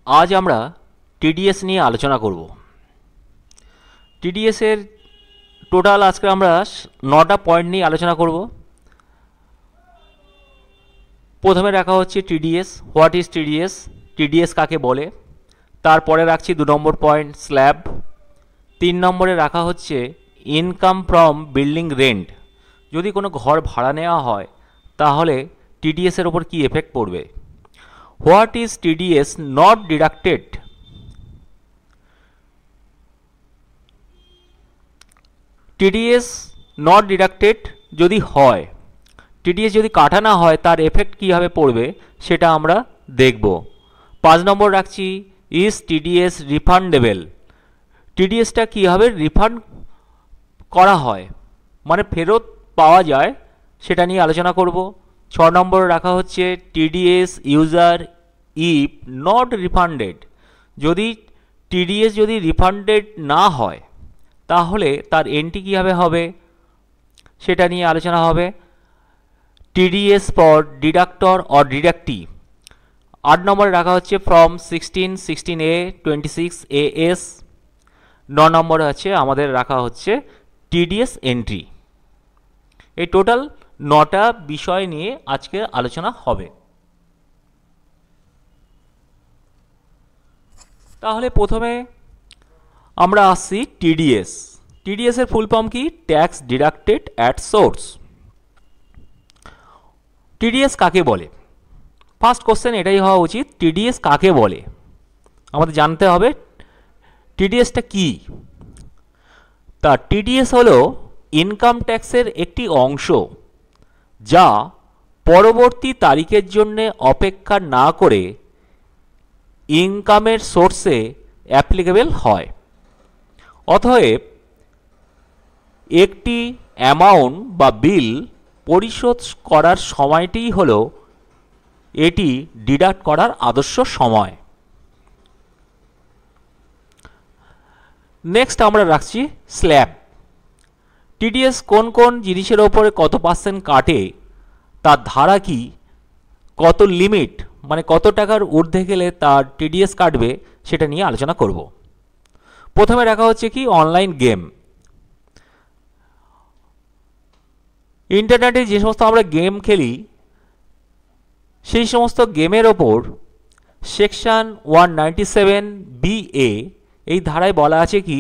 আজ আমরা টিডিএস নিয়ে আলোচনা করব। টিডিএস এর টোটাল আজকে আমরা 9টা পয়েন্ট নিয়ে আলোচনা করব। প্রথমে রাখা হচ্ছে TDS, what is TDS, TDS কাকে বলে। তারপরে রাখছি 2 নম্বর পয়েন্ট স্ল্যাব। 3 নম্বরে রাখা হচ্ছে ইনকাম ফ্রম বিল্ডিং রেন্ট, যদি কোনো ঘর ভাড়া নেওয়া হয় তাহলে টিডিএস এর ওপর কী এফেক্ট পড়বে। What is TDS not deducted, TDS not deducted যদি হয়, টিডিএস যদি কাটা না হয় তার এফেক্ট কীভাবে পড়বে সেটা আমরা দেখব। 5 নম্বর রাখছি ইজ টিডিএস রিফান্ডেবল, টিডিএসটা কীভাবে রিফান্ড করা হয় মানে ফেরত পাওয়া যায় সেটা নিয়ে আলোচনা করব। 6 নম্বর রাখা হচ্ছে TDS user if not refunded, যদি টিডিএস যদি রিফান্ডেড না হয় তাহলে তার এন্ট্রি কীভাবে হবে সেটা নিয়ে আলোচনা হবে। TDS for deductor or deductee. 8 নম্বরে রাখা হচ্ছে ফ্রম 16A 26AS। 9 নম্বরে আছে আমাদের রাখা হচ্ছে টিডিএস এন্ট্রি। এই টোটাল 9টা বিষয় নিয়ে আজকে আলোচনা হবে। তাহলে প্রথমে আমরা আসছি টিডিএস। টিডিএস এর ফুল ফর্ম কি? Tax deducted at source. TDS কাকে বলে? ফার্স্ট কোশ্চেন এটাই হওয়া উচিত, টিডিএস কাকে বলে আমাদের জানতে হবে। টিডিএসটা কি? তা টিডিএস হলো ইনকাম ট্যাক্সের একটি অংশ যা পরবর্তী তারিখের জন্য অপেক্ষা না করে ইনকামের সোর্সে অ্যাপ্লিকেবল হয়। অতএব একটি অ্যামাউন্ট বা বিল পরিশোধ করার সময়টিই হলো এটি ডিডাক্ট করার আদর্শ সময়। নেক্সট আমরা রাখছি স্ল্যাব। টিডিএস কোন কোন জিনিসের ওপরে কত পার্সেন্ট কাটে, তার ধারা কি, কত লিমিট মানে কত টাকার ঊর্ধ্বে গেলে তার টিডিএস কাটবে সেটা নিয়ে আলোচনা করব। প্রথমে রাখা হচ্ছে কি অনলাইন গেম। ইন্টারনেটে যে সমস্ত আমরা গেম খেলি সেই সমস্ত গেমের ওপর সেকশন 197BA এই ধারায় বলা আছে কি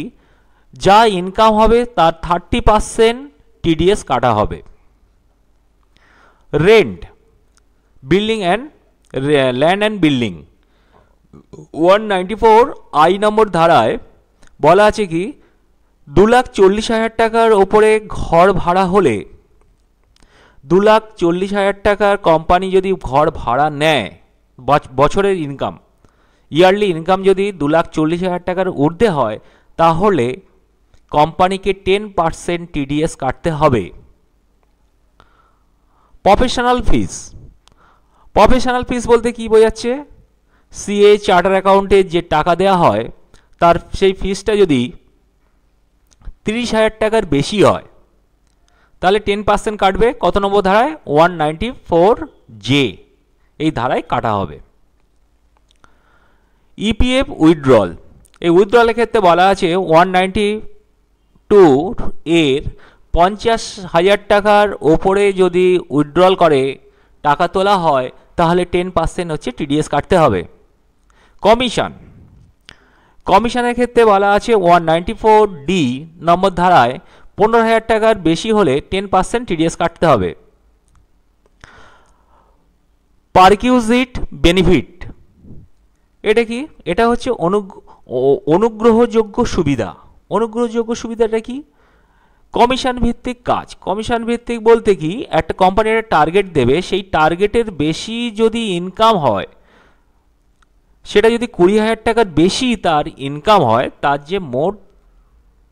যা ইনকাম হবে তার 30% টিডিএস কাটা হবে। Rent, building and land and building 194I নম্বর ধারায় বলা আছে কি 2,40,000 টাকার ওপরে ঘর ভাড়া হলে 2,40,000 টাকার কোম্পানি যদি ঘর ভাড়া নেয়, বছরের ইনকাম ইয়ারলি ইনকাম যদি 2,40,000 টাকার ঊর্ধ্বে হয় তাহলে কোম্পানিকে 10% টিডিএস কাটতে হবে। প্রফেশনাল ফিস, প্রফেশনাল ফিস বলতে কি বোঝাচ্ছে? সিএ চার্টার অ্যাকাউন্টে যে টাকা দেওয়া হয় তার সেই ফিসটা যদি 30,000 টাকার বেশি হয় তাহলে 10% কাটবে। কত নম্বর ধারায়? 194J এই ধারায় কাটা হবে। ইপিএফ উইথড্রল, এই উইথড্রলের ক্ষেত্রে বলা আছে 192 এর 50,000 টাকার ওপরে যদি উইথড্রল করে টাকা তোলা হয় তাহলে 10% হচ্ছে টিডিএস কাটতে হবে। কমিশন, কমিশনের ক্ষেত্রে বলা আছে 194D নম্বর ধারায় 15,000 টাকার বেশি হলে 10% টিডিএস কাটতে হবে। পারকিউজিট বেনিফিট, এটা কি? এটা হচ্ছে অনুগ্রহযোগ্য সুবিধা। অনুগ্রহযোগ্য সুবিধাটা কি? কমিশন ভিত্তিক কাজ। কমিশন ভিত্তিক বলতে কি একটা কোম্পানি একটা টার্গেট দেবে, সেই টার্গেটের বেশি যদি ইনকাম হয়, সেটা যদি 20,000 টাকার বেশি তার ইনকাম হয়, তার যে মোট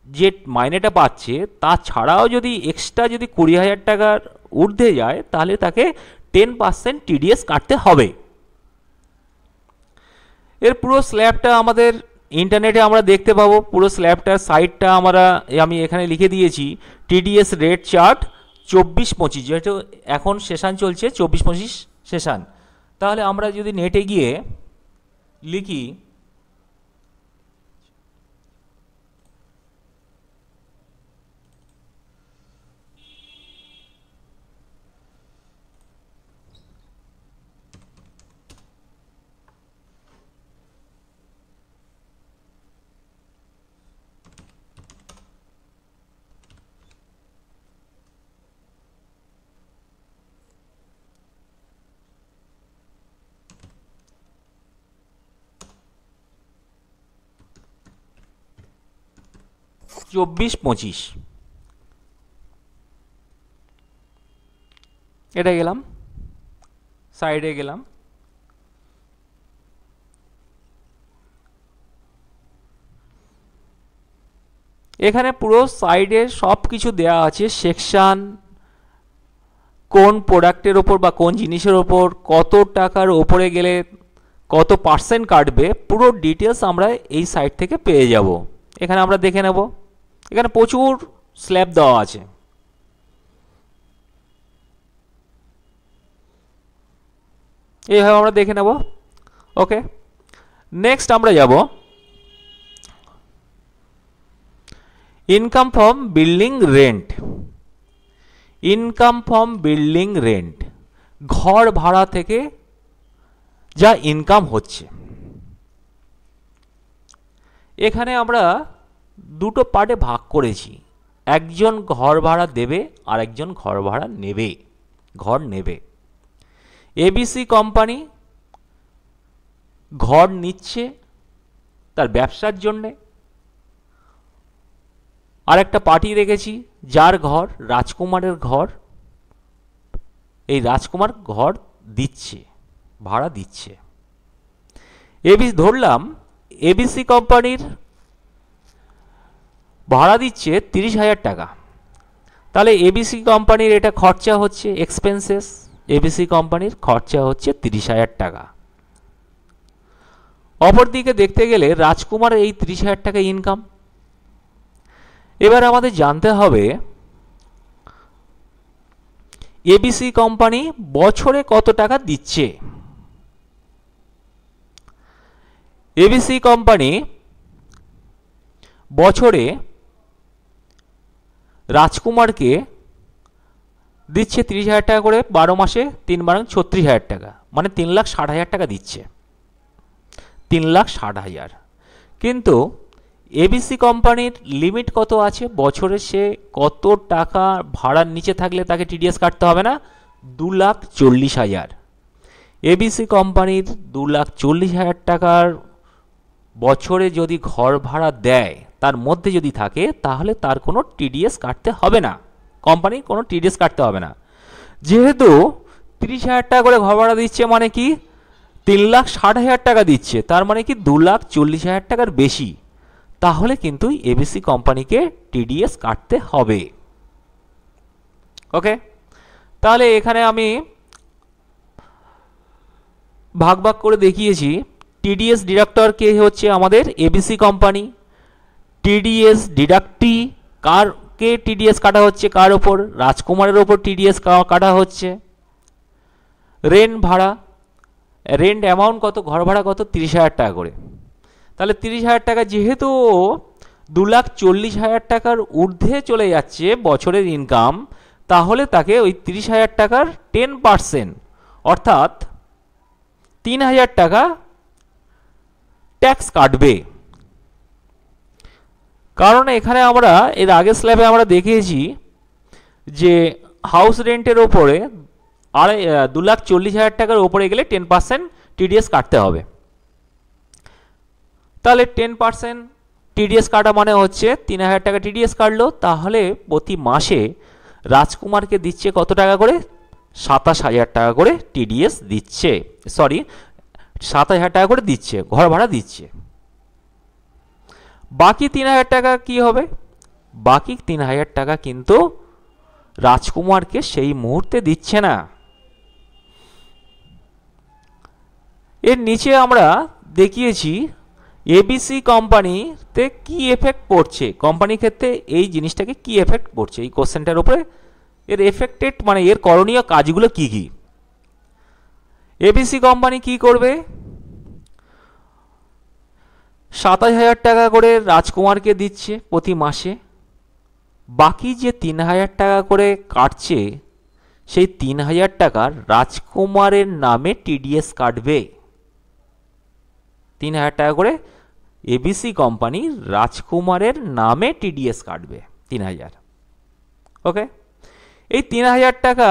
যে মাইনেটা পাচ্ছে তা ছাড়াও যদি এক্সট্রা যদি 20,000 টাকার ঊর্ধ্বে যায় তাহলে তাকে 10% টিডিএস কাটতে হবে। এর পুরো স্ল্যাবটা আমাদের ইন্টারনেটে আমরা দেখতে পাবো। পুরো স্ল্যাবটার সাইটটা আমি এখানে লিখে দিয়েছি টিডিএস রেট চার্ট 24-25, যেহেতু এখন সেশন চলছে 24-25 সেশন। তাহলে আমরা যদি নেটে গিয়ে লিখি চব্বিশ পঁচিশ, এটা গেলাম, সাইডে গেলাম, এখানে পুরো সাইডে সব কিছু দেওয়া আছে, সেকশন, কোন প্রোডাক্টের ওপর বা কোন জিনিসের ওপর কত টাকার ওপরে গেলে কত পার্সেন্ট কাটবে, পুরো ডিটেলস আমরা এই সাইট থেকে পেয়ে যাব। এখানে আমরা দেখে নেব, এখানে প্রচুর স্ল্যাব দেওয়া আছে। এইভাবে আমরা দেখে নেব। ওকে, নেক্সট আমরা যাব income from building rent. Income from building rent, ঘর ভাড়া থেকে যা ইনকাম হচ্ছে। এখানে আমরা দুটো পার্টে ভাগ করেছি, একজন ঘর ভাড়া দেবে আর একজন ঘর ভাড়া নেবে, ঘর নেবে। এবিসি কোম্পানি ঘর নিচ্ছে তার ব্যবসার জন্যে, আর একটা পার্টি রেখেছি যার ঘর রাজকুমারের ঘর, এই রাজকুমার ঘর দিচ্ছে, ভাড়া দিচ্ছে। ধরলাম এবিসি কোম্পানির ভাড়া দিচ্ছে 30,000 টাকা, তাহলে এবিসি কোম্পানির এটা খরচা হচ্ছে এক্সপেন্সেস, এবিসি কোম্পানির খরচা হচ্ছে 30,000 টাকা। অপরদিকে দেখতে গেলে রাজকুমারের এই 30,000 টাকা ইনকাম। এবার আমাদের জানতে হবে এবিসি কোম্পানি বছরে কত টাকা দিচ্ছে। এবিসি কোম্পানি বছরে রাজকুমারকে দিচ্ছে 30,000 টাকা করে, 12 মাসে 3 বারং 36,000 টাকা, মানে 3,60,000 টাকা দিচ্ছে, 3,60,000। কিন্তু এবিসি কোম্পানির লিমিট কত আছে, বছরে সে কত টাকা ভাড়ার নিচে থাকলে তাকে টিডিএস কাটতে হবে না, 2,40,000। এবিসি কোম্পানির 2,40,000 টাকার বছরে যদি ঘর ভাড়া দেয়, তার মধ্যে যদি থাকে, তাহলে তার কোনো টিডিএস কাটতে হবে না, কোম্পানি কোনো টিডিএস কাটতে হবে না। যেহেতু 30,000 টাকা করে ঘর ভাড়া দিচ্ছে, মানে কি 3,60,000 টাকা দিচ্ছে, তার মানে কি 2,40,000 টাকার বেশি, তাহলে কিন্তু এবিসি কোম্পানিকে টিডিএস কাটতে হবে। ওকে, তাহলে এখানে আমি ভাগ ভাগ করে দেখিয়েছি। টিডিএস ডিডাক্টর কে হচ্ছে আমাদের এবিসি কোম্পানি, টিডিএস ডিডাক্টি কার কে টিডিএস কাটা হচ্ছে, কার ওপর, রাজকুমারের ওপর টিডিএস কাটা হচ্ছে। রেন্ট ভাড়া, রেন্ট অ্যামাউন্ট কত, ঘর ভাড়া কত, 30,000 টাকা করে, তাহলে 30,000 টাকা যেহেতু 2,40,000 টাকার ঊর্ধ্বে চলে যাচ্ছে বছরের ইনকাম, তাহলে তাকে ওই 30,000 টাকার 10% অর্থাৎ 3,000 টাকা ট্যাক্স কাটবে। কারণ এখানে আমরা এর আগের স্ল্যাবে আমরা দেখিয়েছি যে হাউস রেন্টের ওপরে 2,40,000 টাকার ওপরে গেলে 10% টিডিএস কাটতে হবে। তাহলে 10% টিডিএস কাটা মানে হচ্ছে 3,000 টাকা টিডিএস কাটলো, তাহলে প্রতি মাসে রাজকুমারকে দিচ্ছে কত টাকা করে, 27,000 টাকা করে টিডিএস দিচ্ছে, সরি 27,000 টাকা করে দিচ্ছে, ঘর ভাড়া দিচ্ছে। বাকি 3,000 টাকা কি হবে, বাকি 3,000 টাকা কিন্তু রাজকুমারকে সেই মুহূর্তে দিচ্ছে না। এর নিচে আমরা দেখিয়েছি এবিসি কোম্পানিতে কি এফেক্ট পড়ছে, কোম্পানির ক্ষেত্রে এই জিনিসটাকে কি এফেক্ট পড়ছে, এই কোশ্চেনটার উপরে এর এফেক্টেড মানে এর করণীয় কাজগুলো কি কি। এবিসি কোম্পানি কি করবে, 27,000 টাকা করে রাজকুমারকে দিচ্ছে প্রতি মাসে, বাকি যে 3,000 টাকা করে কাটছে সেই 3,000 টাকা রাজকুমারের নামে টিডিএস কাটবে। 3,000 টাকা করে এবিসি কোম্পানি রাজকুমারের নামে টিডিএস কাটবে 3,000। ওকে, এই 3,000 টাকা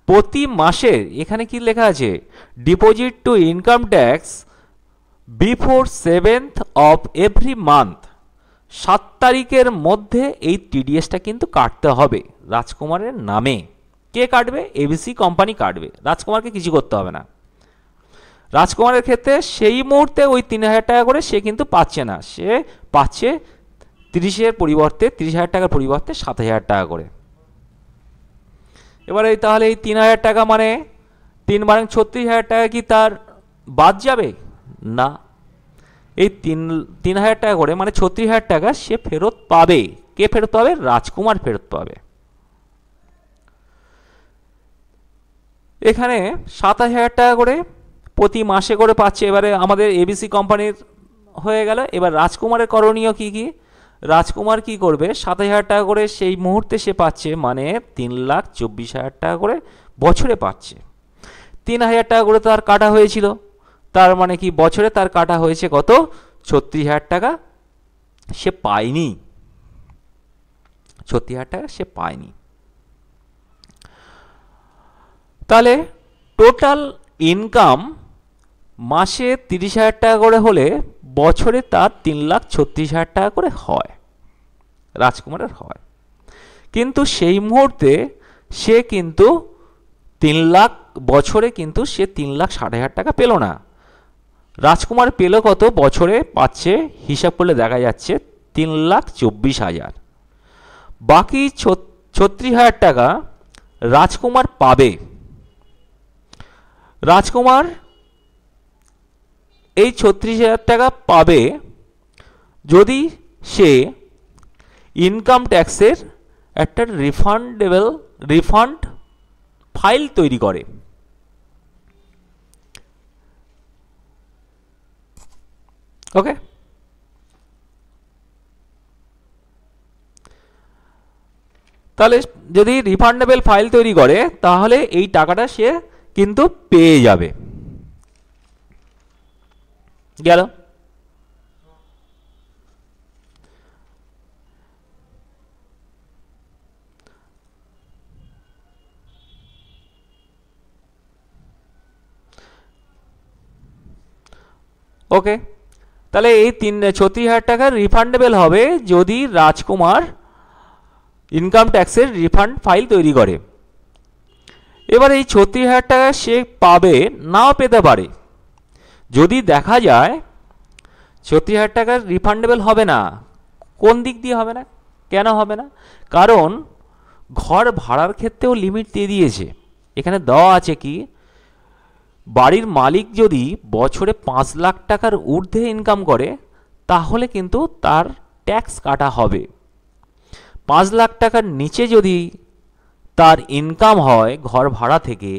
প্রতি মাসে, এখানে কি লেখা আছে, deposit two income tax before 7th of every month, 7 তারিখের মধ্যে এই টিডিএসটা কিন্তু কাটতে হবে রাজকুমারের নামে। কে কাটবে? এবিসি কোম্পানি কাটবে, রাজকুমারকে কিছু করতে হবে না। রাজকুমারের ক্ষেত্রে সেই মুহূর্তে ওই 3,000 টাকা করে সে কিন্তু পাচ্ছে না, সে পাচ্ছে 30,000 টাকার পরিবর্তে 7,000 টাকা করে। এবারে তাহলে এই 3,000 টাকা মানে 3 বারেং 36,000 টাকা কি তার বাদ যাবে? না, এই 3,000 টাকা করে মানে 36,000 টাকা সে ফেরত পাবে। কে ফেরত পাবে? রাজকুমার ফেরত পাবে। এখানে 27,000 টাকা করে প্রতি মাসে করে পাচ্ছে। এবারে আমাদের এবিসি কোম্পানির হয়ে গেল। এবার রাজকুমারের করণীয় কি কি? রাজকুমার কি করবে? 27,000 টাকা করে সেই মুহূর্তে সে পাচ্ছে, মানে 3,24,000 টাকা করে বছরে পাচ্ছে। 3,000 টাকা করে তার কাটা হয়েছিল, তার মানে কি বছরে তার কাটা হয়েছে কত? 36,000 টাকা সে পায়নি, 36,000 টাকা সে পায়নি। তাহলে টোটাল ইনকাম মাসে 30,000 টাকা করে হলে বছরে তার 3,36,000 টাকা করে হয়, রাজকুমারের হয়। কিন্তু সেই মুহূর্তে সে কিন্তু 3 লাখ, বছরে কিন্তু সে 3,60,000 টাকা পেল না। রাজকুমার পেল কত? বছরে পাচ্ছে, হিসাব করলে দেখা যাচ্ছে 3,24,000। বাকি 36,000 টাকা রাজকুমার পাবে। রাজকুমার এই 36,000 টাকা পাবে যদি সে ইনকাম ট্যাক্সের একটা রিফান্ড ফাইল তৈরি করে। ওকে, তাহলে যদি রিফান্ডেবল ফাইল তৈরি করে তাহলে এই টাকাটা সে কিন্তু পেয়ে যাবে। গেল। ওকে, তাহলে এই 36,000 টাকা রিফান্ডেবল হবে যদি রাজকুমার ইনকাম ট্যাক্সের রিফান্ড ফাইল তৈরি করে। এবার এই 36,000 টাকা সে পাবে, নাও পেতে পারে। যদি দেখা যায় 36,000 টাকা রিফান্ডেবল হবে না, কোন দিক দিয়ে হবে না? কেন হবে না? কারণ ঘর ভাড়ার ক্ষেত্রেও লিমিট দিয়ে দিয়েছে। এখানে দেওয়া আছে কি, বাড়ির মালিক যদি বছরে 5 লাখ টাকার ঊর্ধ্বে ইনকাম করে তাহলে কিন্তু তার ট্যাক্স কাটা হবে। 5 লাখ টাকার নিচে যদি তার ইনকাম হয় ঘর ভাড়া থেকে,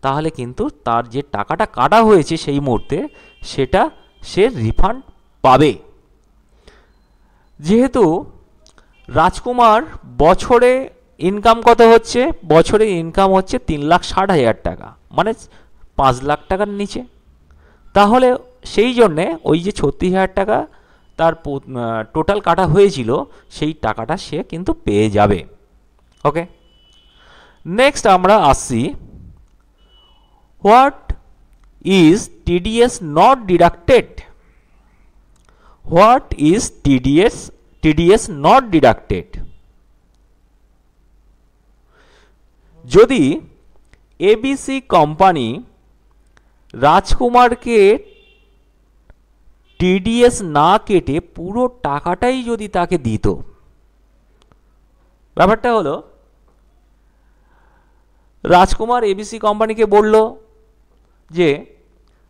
তাহলে কিন্তু তার যে টাকাটা কাটা হয়েছে সেই মুহূর্তে সেটা সে রিফান্ড পাবে। যেহেতু রাজকুমার বছরে ইনকাম কত হচ্ছে? বছরে ইনকাম হচ্ছে 3,60,000 টাকা, মানে 5 লাখ টাকার নিচে। তাহলে সেই জন্যে ওই যে 36,000 টাকা তার টোটাল কাটা হয়েছিল সেই টাকাটা সে কিন্তু পেয়ে যাবে। ওকে, নেক্সট আমরা আসছি, what is TDS not deducted? What is TDS not deducted? যদি এবিসি কোম্পানি রাজকুমারকে টিডিএস না কেটে পুরো টাকাটাই যদি তাকে দিত, ব্যাপারটা হলো রাজকুমার এবিসি কোম্পানিকে বলল যে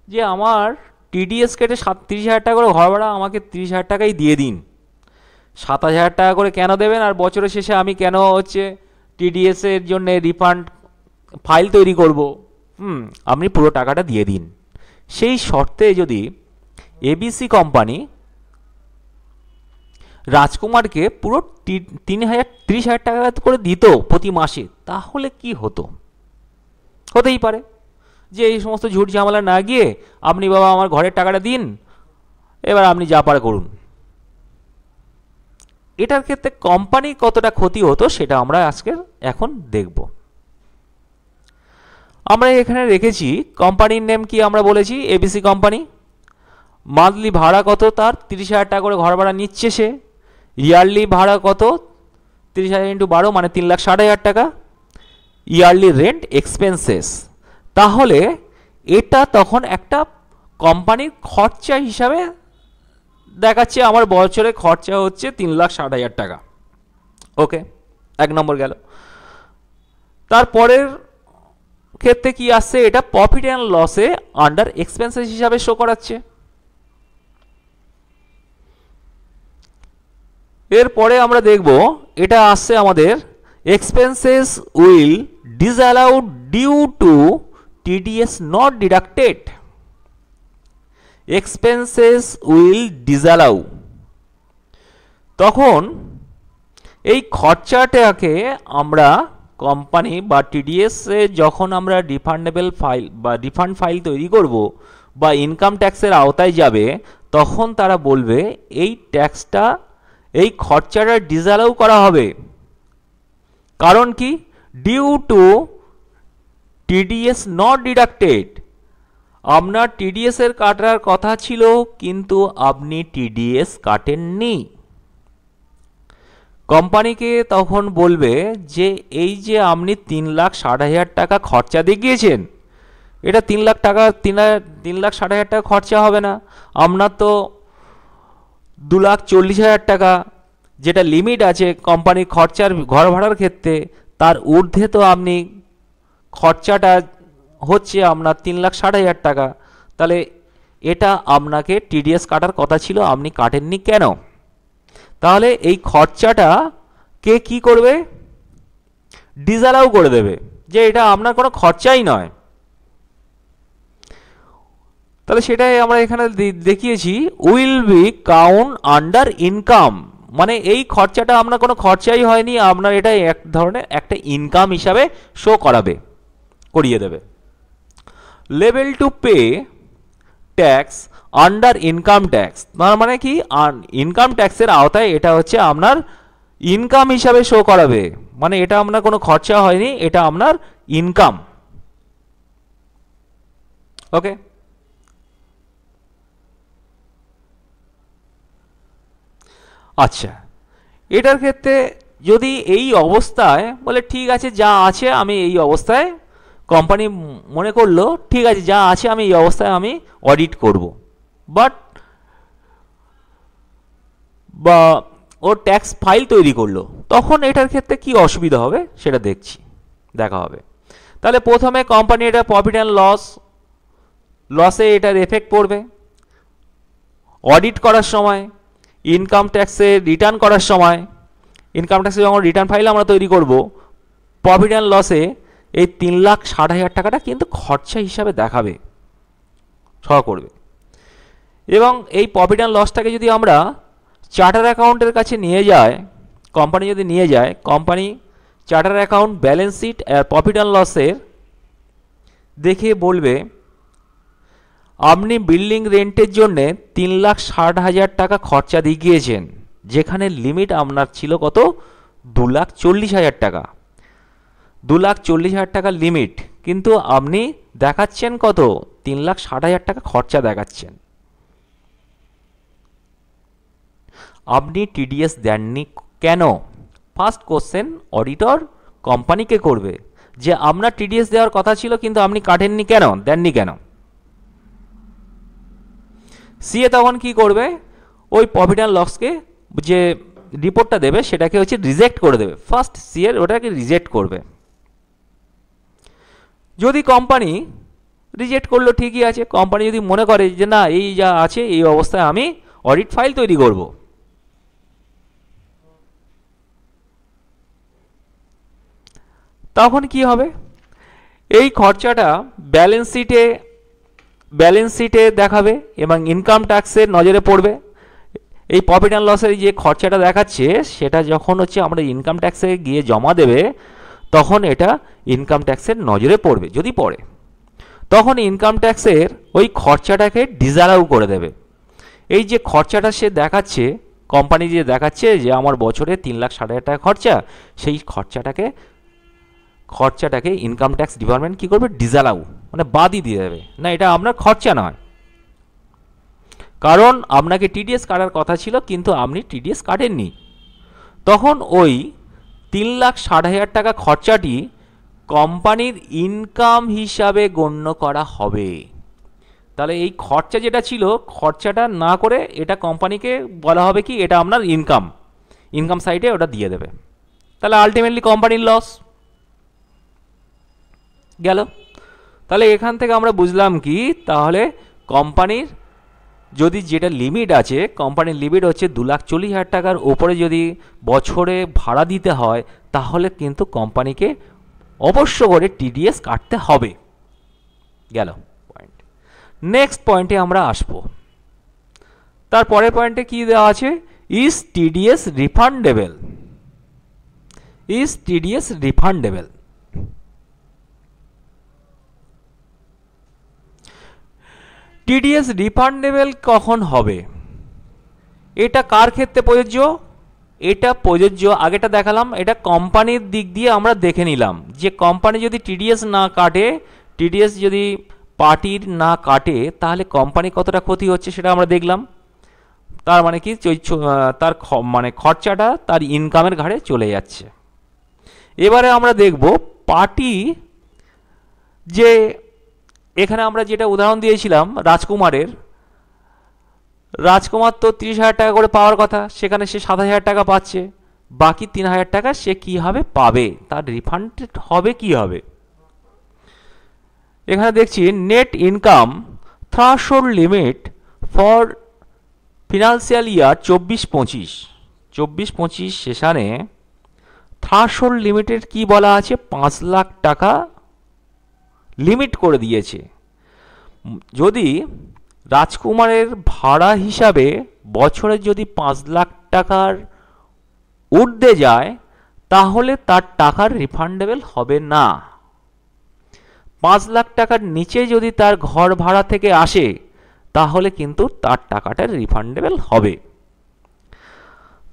যে আমার টিডিএস কেটে 30,000 টাকা করে ঘর ভাড়া আমাকে 30,000 টাকাই দিয়ে দিন। 7,000 টাকা করে কেন দেবেন? আর বছরের শেষে আমি কেন হচ্ছে টিডিএসের জন্য রিফান্ড ফাইল তৈরি করব? আপনি পুরো টাকাটা দিয়ে দিন। সেই শর্তে যদি এবিসি কোম্পানি রাজকুমারকে পুরো 30,000 টাকা করে দিত প্রতি মাসে, তাহলে কি হতো? হতেই পারে যে এই সমস্ত ঝুট ঝামেলা না গিয়ে আপনি বাবা আমার ঘরের টাকাটা দিন, এবার আপনি যা পারে করুন। এটার ক্ষেত্রে কোম্পানির কতটা ক্ষতি হতো সেটা আমরা এখন দেখব। আমরা এখানে রেখেছি কোম্পানির নেম কি আমরা বলেছি এবিসি কোম্পানি। মান্থলি ভাড়া কত তার 30,000 টাকা করে ঘর ভাড়া নিচ্ছে সে। ইয়ারলি ভাড়া কত 30,000 × 12 মানে 3,60,000 টাকা। ইয়ারলি রেন্ট এক্সপেন্সেস, তাহলে এটা তখন একটা কোম্পানির খরচা হিসাবে দেখাচ্ছে আমার বছরে খরচা হচ্ছে 3,60,000 টাকা। ওকে, 1 নম্বর গেল। তারপরের ক্ষেত্রে কি আসছে, এটা প্রফিট অ্যান্ড লসে আন্ডার এক্সপেন্সেস হিসাবে শো করাচ্ছে। এরপরে আমরা দেখব এটা আসছে আমাদের expenses will disallowed due to TDS not deducted. Expenses will disallow, তখন এই খরচাটাকে আমরা কোম্পানি বা টিডিএস এ যখন আমরা রিফান্ডেবল ফাইল বা রিফান্ড ফাইল তৈরি করব বা ইনকাম ট্যাক্সের আওতায় যাবে, তখন তারা বলবে এই ট্যাক্সটা এই খরচাটা ডিসঅ্যালাউ করা হবে। কারণ কি, due to TDS not deducted. আপনার টিডিএস এর কাটার কথা ছিল কিন্তু আপনি টিডিএস কাটেননি। কোম্পানিকে তখন বলবে যে এই যে আপনি 3,60,000 টাকা খরচা দিয়ে গিয়েছেন, এটা 3 লাখ টাকা 3,60,000 টাকা খরচা হবে না, আপনার তো 2,40,000 টাকা যেটা লিমিট আছে কোম্পানির খরচার ঘর ভাড়ার ক্ষেত্রে, তার ঊর্ধ্বে তো আপনি খরচাটা হচ্ছে আপনার 3,60,000 টাকা। তাহলে এটা আপনাকে টিডিএস কাটার কথা ছিল, আপনি কাটেননি কেন? তাহলে এই খরচাটা কে কি করবে, ডিসঅ্যালাউ করে দেবে যে এটা আপনার কোনো খরচাই নয়। তাহলে সেটাই আমরা এখানে দেখিয়েছি will be count under income, মানে এই খরচাটা আপনার কোনো খরচাই হয়নি, আপনার এটা এক ধরনের একটা ইনকাম হিসাবে শো করিয়ে দেবে। Level to pay tax under income tax, তার মানে কি ইনকাম ট্যাক্সের আওতায় এটা হচ্ছে আপনার ইনকাম হিসাবে শো করাবে, মানে এটা আপনার কোনো খরচা হয়নি, এটা আপনার ইনকাম। ওকে, আচ্ছা, এটার ক্ষেত্রে যদি এই অবস্থায় বলে ঠিক আছে যা আছে আমি এই অবস্থায়, কোম্পানি মনে করলো ঠিক আছে যা আছে আমি এই অবস্থায় আমি অডিট করব, বাট বা ও ট্যাক্স ফাইল তৈরি করলো, তখন এটার ক্ষেত্রে কি অসুবিধা হবে সেটা দেখা হবে। তাহলে প্রথমে কোম্পানি এটা প্রফিট অ্যান্ড লসে এটার এফেক্ট পড়বে। অডিট করার সময়, ইনকাম ট্যাক্সে রিটার্ন করার সময়, ইনকাম ট্যাক্সে যখন রিটার্ন ফাইল আমরা তৈরি করব, প্রফিট অ্যান্ড লসে এই 3,60,000 টাকাটা কিন্তু খরচা হিসাবে দেখাবে, শো করবে। এবং এই প্রফিট অ্যান্ড লসটাকে যদি আমরা চার্টার অ্যাকাউন্টের কাছে নিয়ে যায়, কোম্পানি যদি নিয়ে যায়, company charter account balance sheet আর প্রফিট অ্যান্ড লসের দেখে বলবে আপনি বিল্ডিং রেন্টের জন্য 3,60,000 টাকা খরচা দিয়ে গিয়েছেন, যেখানে লিমিট আপনার ছিল কত 2,40,000 টাকা। 2,40,000 টাকা লিমিট, কিন্তু আপনি দেখাচ্ছেন কত 3,60,000 টাকা খরচা দেখাচ্ছেন। আপনি টিডিএস দেননি কেন? ফার্স্ট কোশ্চেন অডিটর কোম্পানিকে করবে যে আপনার টিডিএস দেওয়ার কথা ছিল কিন্তু আপনি কাটেননি কেন, দেননি কেন। সিএ তখন কি করবে, ওই প্রফিট অ্যান্ড লসকে যে রিপোর্টটা দেবে সেটাকে হচ্ছে রিজেক্ট করে দেবে। ফার্স্ট সিএ ওটাকে রিজেক্ট করবে। যদি কোম্পানি রিজেক্ট করলো ঠিকই আছে, কোম্পানি যদি মনে করে যে না এই যা আছে এই অবস্থায় আমি অডিট ফাইল তৈরি করব, তখন কি হবে, এই খরচাটা ব্যালেন্স শিটে দেখাবে এবং ইনকাম ট্যাক্সের নজরে পড়বে এই প্রফিট অ্যান্ড লসের যে খরচাটা দেখাচ্ছে সেটা যখন হচ্ছে আমরা ইনকাম ট্যাক্সে গিয়ে জমা দেবে তখন এটা ইনকাম ট্যাক্সের নজরে পড়বে, যদি পড়ে তখন ইনকাম ট্যাক্সের ওই খরচাটাকে ডিসঅ্যালাউ করে দেবে। এই যে খরচাটা সে দেখাচ্ছে, কোম্পানি যে দেখাচ্ছে যে আমার বছরে 3,60,000 টাকা খরচা, সেই খরচাটাকে ইনকাম ট্যাক্স ডিপার্টমেন্ট কী করবে? ডিসঅ্যালাউ, মানে বাদই দিয়ে দেবে, না এটা আপনার খরচা নয়, কারণ আপনাকে টিডিএস কাটার কথা ছিল কিন্তু আপনি টিডিএস কাটেননি। তখন ওই 3,60,000 টাকা খরচাটি কোম্পানির ইনকাম হিসাবে গণ্য করা হবে। তাহলে এই খরচা যেটা ছিল, খরচাটা না করে এটা কোম্পানিকে বলা হবে কি এটা আপনার ইনকাম সাইডে ওটা দিয়ে দেবে। তাহলে আলটিমেটলি কোম্পানির লস গেল। তাহলে এখান থেকে আমরা বুঝলাম কি, তাহলে কোম্পানির যদি যেটা লিমিট আছে, কোম্পানির লিমিট হচ্ছে 2,40,000 টাকার ওপরে যদি বছরে ভাড়া দিতে হয় তাহলে কিন্তু কোম্পানিকে অবশ্য করে টিডিএস কাটতে হবে। গেল পয়েন্ট। নেক্সট পয়েন্টে আমরা আসবো। তারপরের পয়েন্টে কি দেওয়া আছে? Is TDS refundable? Is TDS refundable? TDS refundable কখন হবে? এটা কার ক্ষেত্রে প্রযোজ্য? এটা প্রযোজ্য, আগেটা দেখালাম, এটা কোম্পানির দিক দিয়ে আমরা দেখে নিলাম যে কোম্পানি যদি টিডিএস না কাটে, টিডিএস যদি পার্টির না কাটে তাহলে কোম্পানি কতটা ক্ষতি হচ্ছে সেটা আমরা দেখলাম। তার মানে কি, তার মানে খরচাটা তার ইনকামের ঘাড়ে চলে যাচ্ছে। এবারে আমরা দেখব পার্টি, যে এখানে আমরা যেটা উদাহরণ দিয়েছিলাম রাজকুমারের, রাজকুমার তো 30,000 টাকা করে পাওয়ার কথা, সেখানে সে 7,000 টাকা পাচ্ছে, বাকি 3,000 টাকা সে কীভাবে পাবে? তার রিফান্ড হবে কিভাবে? এখানে দেখছি net income threshold limit for financial year 24-25 সেশনে থ্রেশহোল্ড লিমিটের কি বলা আছে? 5 লাখ টাকা লিমিট করে দিয়েছে। যদি রাজকুমারের ভাড়া হিসাবে বছরে যদি 5 লাখ টাকার ঊর্ধ্বে যায় তাহলে তার টাকার রিফান্ডেবল হবে না। 5 লাখ টাকার নিচে যদি তার ঘর ভাড়া থেকে আসে তাহলে কিন্তু তার টাকাটা রিফান্ডেবল হবে।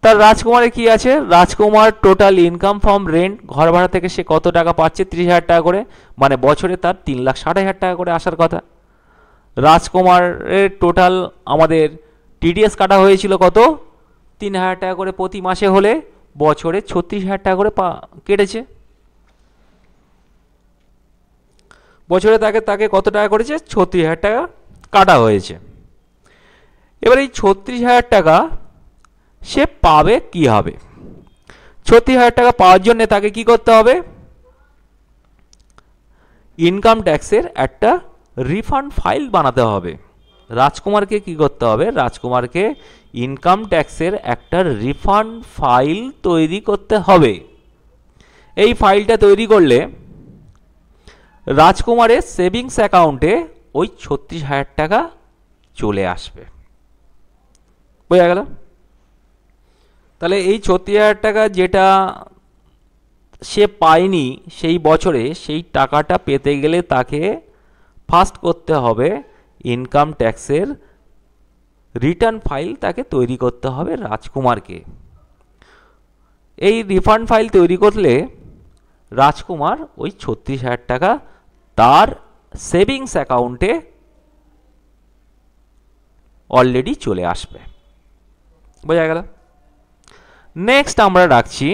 তার রাজকুমারের কি আছে? রাজকুমার টোটাল ইনকাম ফ্রম রেন্ট, ঘর ভাড়া থেকে সে কত টাকা পাচ্ছে? 30,000 টাকা করে, মানে বছরে তার 3,60,000 টাকা করে আসার কথা। রাজকুমারের টোটাল আমাদের টিডিএস কাটা হয়েছিল কত? 3,000 টাকা করে প্রতি মাসে, হলে বছরে 36,000 টাকা করে কেটেছে। বছরে তাকে কত টাকা করেছে? 36,000 টাকা কাটা হয়েছে। এবার এই 36,000 টাকা সে পাবে কি হবে? 36,000 টাকা পাওয়ার জন্য তাকে কি করতে হবে? ইনকাম ট্যাক্সের একটা রিফান্ড ফাইল বানাতে হবে। রাজকুমারকে কি করতে হবে? রাজকুমারকে ইনকাম ট্যাক্সের একটা রিফান্ড ফাইল তৈরি করতে হবে। এই ফাইলটা তৈরি করলে রাজকুমারের সেভিংস অ্যাকাউন্টে ওই 36,000 টাকা চলে আসবে। বোঝা গেল? তাহলে এই 36,000 টাকা যেটা সে পায়নি সেই বছরে, সেই টাকাটা পেতে গেলে তাকে ফার্স্ট করতে হবে ইনকাম ট্যাক্সের রিটার্ন ফাইল তাকে তৈরি করতে হবে রাজকুমারকে। এই রিফান্ড ফাইল তৈরি করলে রাজকুমার ওই 36,000 টাকা তার সেভিংস অ্যাকাউন্টে অলরেডি চলে আসবে। বোঝা গেল? নেক্সট আমরা রাখছি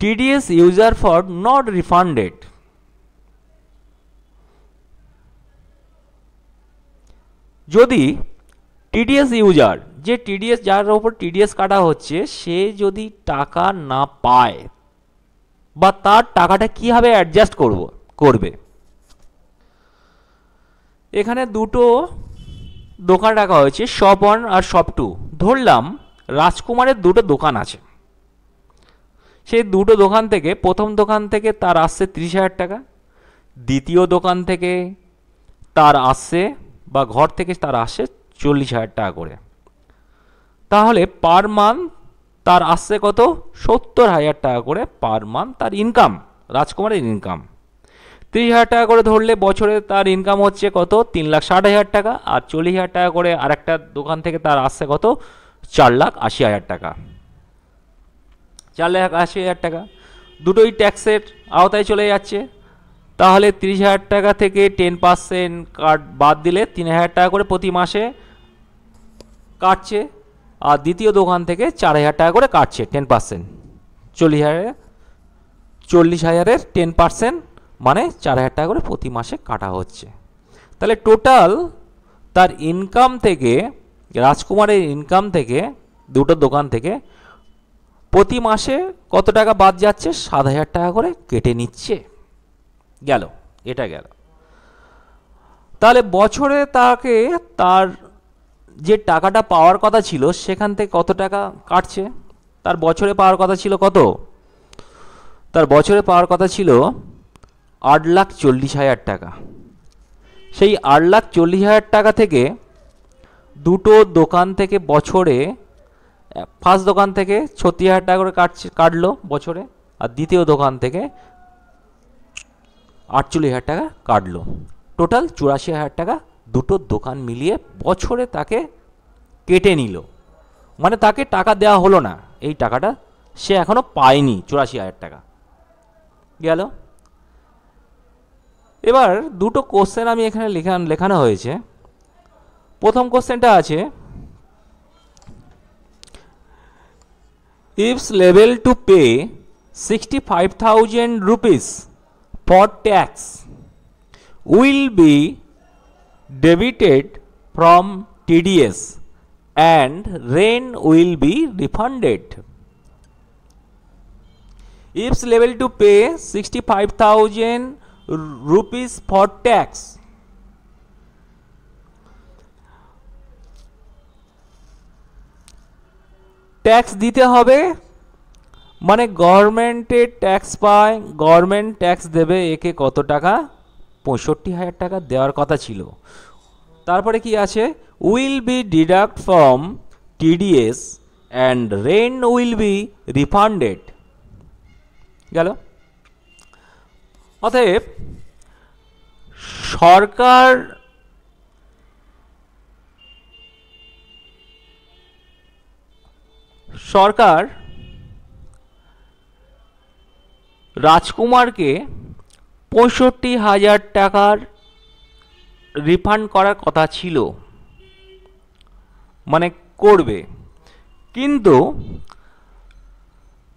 TDS user for not refunded. যদি টিডিএস ইউজার, যে টিডিএস যার উপর টিডিএস কাটা হচ্ছে, সে যদি টাকা না পায় বা তার টাকাটা কিভাবে অ্যাডজাস্ট করবে, এখানে দুটো দোকান রাখা হয়েছে, শপ 1 আর শপ 2। ধরলাম রাজকুমারের দুটো দোকান আছে, সেই দুটো দোকান থেকে প্রথম দোকান থেকে তার আসছে 30,000 টাকা, দ্বিতীয় দোকান থেকে তার আসছে বা ঘর থেকে তার আসছে 40,000 টাকা করে। তাহলে পার মান্থ তার আসছে কত 70,000 টাকা করে পার মান্থ তার ইনকাম, রাজকুমারের ইনকাম। 30,000 টাকা করে ধরলে বছরে তার ইনকাম হচ্ছে কত 3,60,000 টাকা, আর 40,000 টাকা করে আরেকটা দোকান থেকে তার আসছে কত 4,80,000 টাকা। 4,80,000 টাকা দুটোই ট্যাক্সের আওতায় চলে যাচ্ছে। তাহলে 30,000 টাকা থেকে 10% কাট বাদ দিলে 3,000 টাকা করে প্রতি মাসে কাটছে, আর দ্বিতীয় দোকান থেকে 4,000 টাকা করে কাটছে 10%। 40,000-এর 10% মানে 4,000 টাকা করে প্রতি মাসে কাটা হচ্ছে। তাহলে টোটাল তার ইনকাম থেকে, রাজকুমারের ইনকাম থেকে, দুটো দোকান থেকে প্রতি মাসে কত টাকা বাদ যাচ্ছে 7,000 টাকা করে কেটে নিচ্ছে। গেল, এটা গেল। তাহলে বছরে তাকে তার যে টাকাটা পাওয়ার কথা ছিল সেখান থেকে কত টাকা কাটছে। তার বছরে পাওয়ার কথা ছিল কত, তার বছরে পাওয়ার কথা ছিল 8,40,000 টাকা। সেই 8,40,000 টাকা থেকে দুটো দোকান থেকে বছরে, ফার্স্ট দোকান থেকে 36,000 টাকা করে কাটলো বছরে, আর দ্বিতীয় দোকান থেকে 48,000 টাকা কাটলো। টোটাল 84,000 টাকা দুটো দোকান মিলিয়ে বছরে তাকে কেটে নিল। মানে তাকে টাকা দেওয়া হলো না, এই টাকাটা সে এখনো পায়নি 84,000 টাকা। গেল। এবার দুটো কোশ্চেন আমি এখানে লেখানো হয়েছে। প্রথম কোশ্চেনটা আছে, ifs level to pay 65,000 rupees for tax will be debited from TDS and rent will be refunded. Ifs level to pay 65,000 rupees for tax. Tax দিতে হবে, মানে গভর্নমেন্টের ট্যাক্স পায়, গভর্নমেন্ট ট্যাক্স দেবে একে কত টাকা 65,000 টাকা দেওয়ার কথা ছিল। তারপরে কি আছে, will be deduct from TDS and rent will be refunded. গেল। অতএব সরকার রাজকুমারকে 65,000 টাকার রিফান্ড করার কথা ছিল, মানে করবে। কিন্তু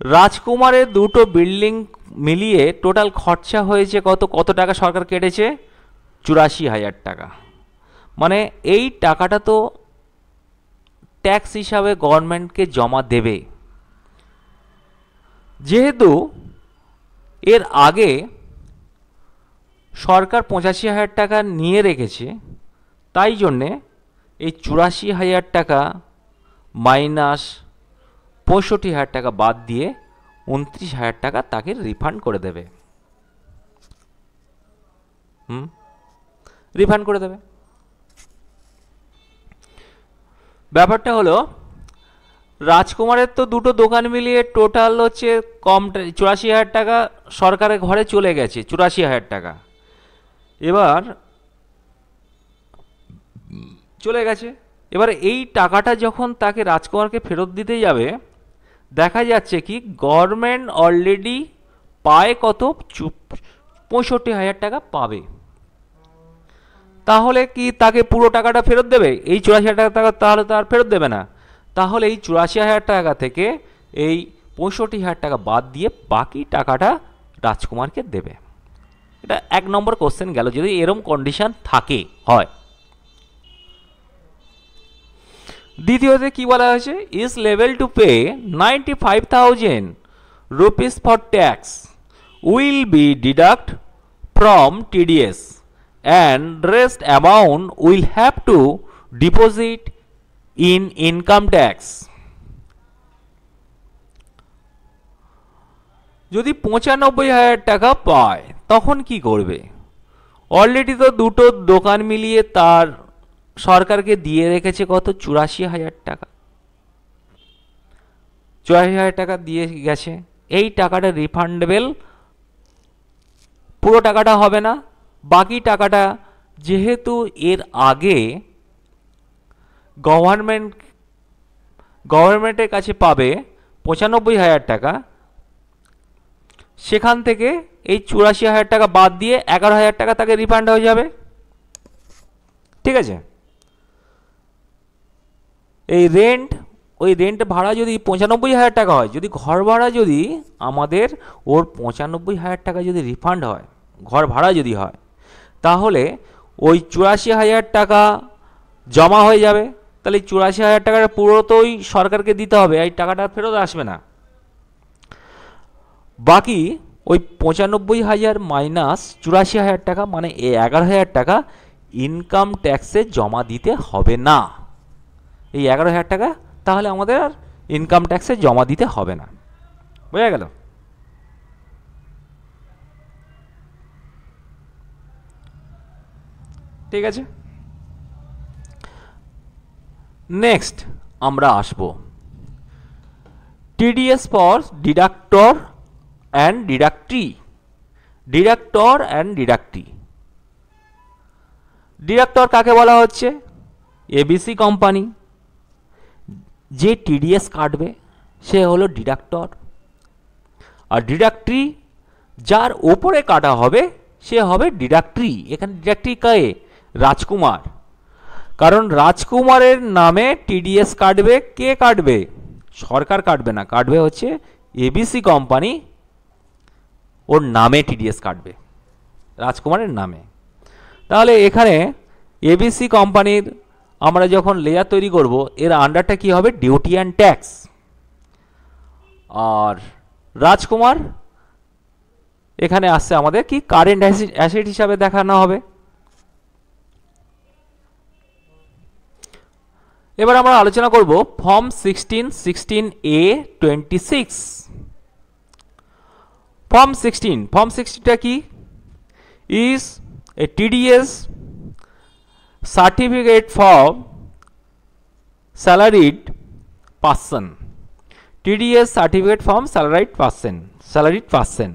রাজকুমারের দুটো বিল্ডিং মিলিয়ে টোটাল খরচা হয়েছে কত টাকা সরকার কেটেছে 84,000 টাকা। মানে এই টাকাটা তো ট্যাক্স হিসাবে গভর্নমেন্টকে জমা দেবে। যেহেতু এর আগে সরকার 85,000 টাকা নিয়ে রেখেছে, তাই জন্যে এই 84,000 টাকা মাইনাস 65,000 টাকা বাদ দিয়ে 29,000 টাকা তাকে রিফান্ড করে দেবে। রিফান্ড করে দেবে। ব্যাপারটা হলো রাজকুমারের তো দুটো দোকান মিলিয়ে টোটাল হচ্ছে কম 84,000 টাকা সরকারের ঘরে চলে গেছে, 84,000 টাকা এবার চলে গেছে। এবার এই টাকাটা যখন তাকে রাজকুমারকে ফেরত দিতে যাবে, দেখা যাচ্ছে কি গভর্নমেন্ট অলরেডি পায় কত 65,000 টাকা পাবে। তাহলে কি তাকে পুরো টাকাটা ফেরত দেবে? এই 84,000 টাকা তাহলে তার ফেরত দেবে না। তাহলে এই 84,000 টাকা থেকে এই 65,000 টাকা বাদ দিয়ে বাকি টাকাটা রাজকুমারকে দেবে। এটা 1 নম্বর কোশ্চেন গেল, যদি এরম কন্ডিশন থাকে হয়। দ্বিতীয়তে কি বলা হয়েছে, is level to pay 95,000 rupees for tax will be deduct from TDS and rest amount will have to deposit in income tax. যদি 95,000 টাকা পায় তখন কি করবে? অলরেডি তো দুটো দোকান মিলিয়ে তার সরকারকে দিয়ে রেখেছে কত 84,000 টাকা। 84,000 টাকা দিয়ে গেছে, এই টাকাটা রিফান্ডেবল, পুরো টাকাটা হবে না, বাকি টাকাটা যেহেতু এর আগে গভর্নমেন্টের কাছে পাবে 95,000 টাকা, সেখান থেকে এই 84,000 টাকা বাদ দিয়ে 11,000 টাকা তাকে রিফান্ড হয়ে যাবে। ঠিক আছে, এই ওই রেন্ট ভাড়া যদি 95,000 টাকা হয়, যদি ঘর ভাড়া যদি আমাদের ওর 95,000 টাকা যদি রিফান্ড হয়, ঘর ভাড়া যদি হয়, তাহলে ওই 84,000 টাকা জমা হয়ে যাবে। তাহলে 84,000 টাকাটা পুরো তো ওই সরকারকে দিতে হবে, এই টাকাটা ফেরত আসবে না। বাকি ওই 95,000 মাইনাস 84,000 টাকা মানে 11,000 টাকা ইনকাম ট্যাক্সে জমা দিতে হবে না। এই 11,000 টাকা তাহলে আমাদের আর ইনকাম ট্যাক্সে জমা দিতে হবে না। বোঝা গেল? ঠিক আছে, নেক্সট আমরা আসব টিডিএস ফর ডিডাক্টর অ্যান্ড ডিডাক্টরি। ডিডাক্টর অ্যান্ড ডিডাক্টরি, ডিডাক্টর কাকে বলা হচ্ছে? এবিসি কোম্পানি যে টিডিএস কাটবে সে হলো ডিডাক্টর, আর ডিডাক্টরি যার ওপরে কাটা হবে সে হবে ডিডাক্টরি। এখানে ডিডাক্টরি কে? রাজকুমার। কারণ রাজকুমারের নামে টিডিএস কাটবে, কে কাটবে? সরকার কাটবে না, কাটবে হচ্ছে এবিসি কোম্পানি, ওর নামে টিডিএস কাটবে, রাজকুমারের নামে। তাহলে এখানে এবিসি কোম্পানির আমরা যখন লেয়ার তৈরি করব, এর আন্ডারটা কি হবে? Duty and tax. আর রাজকুমার এখানে আসছে আমাদের কি কারেন্ট অ্যাসেট হিসাবে দেখানো হবে। এবার আমরা আলোচনা করব ফর্ম 16(16)(a)(26). ফর্ম 16টা কি? Is a TDS certificate for salaried person. TDS certificate form salaried person.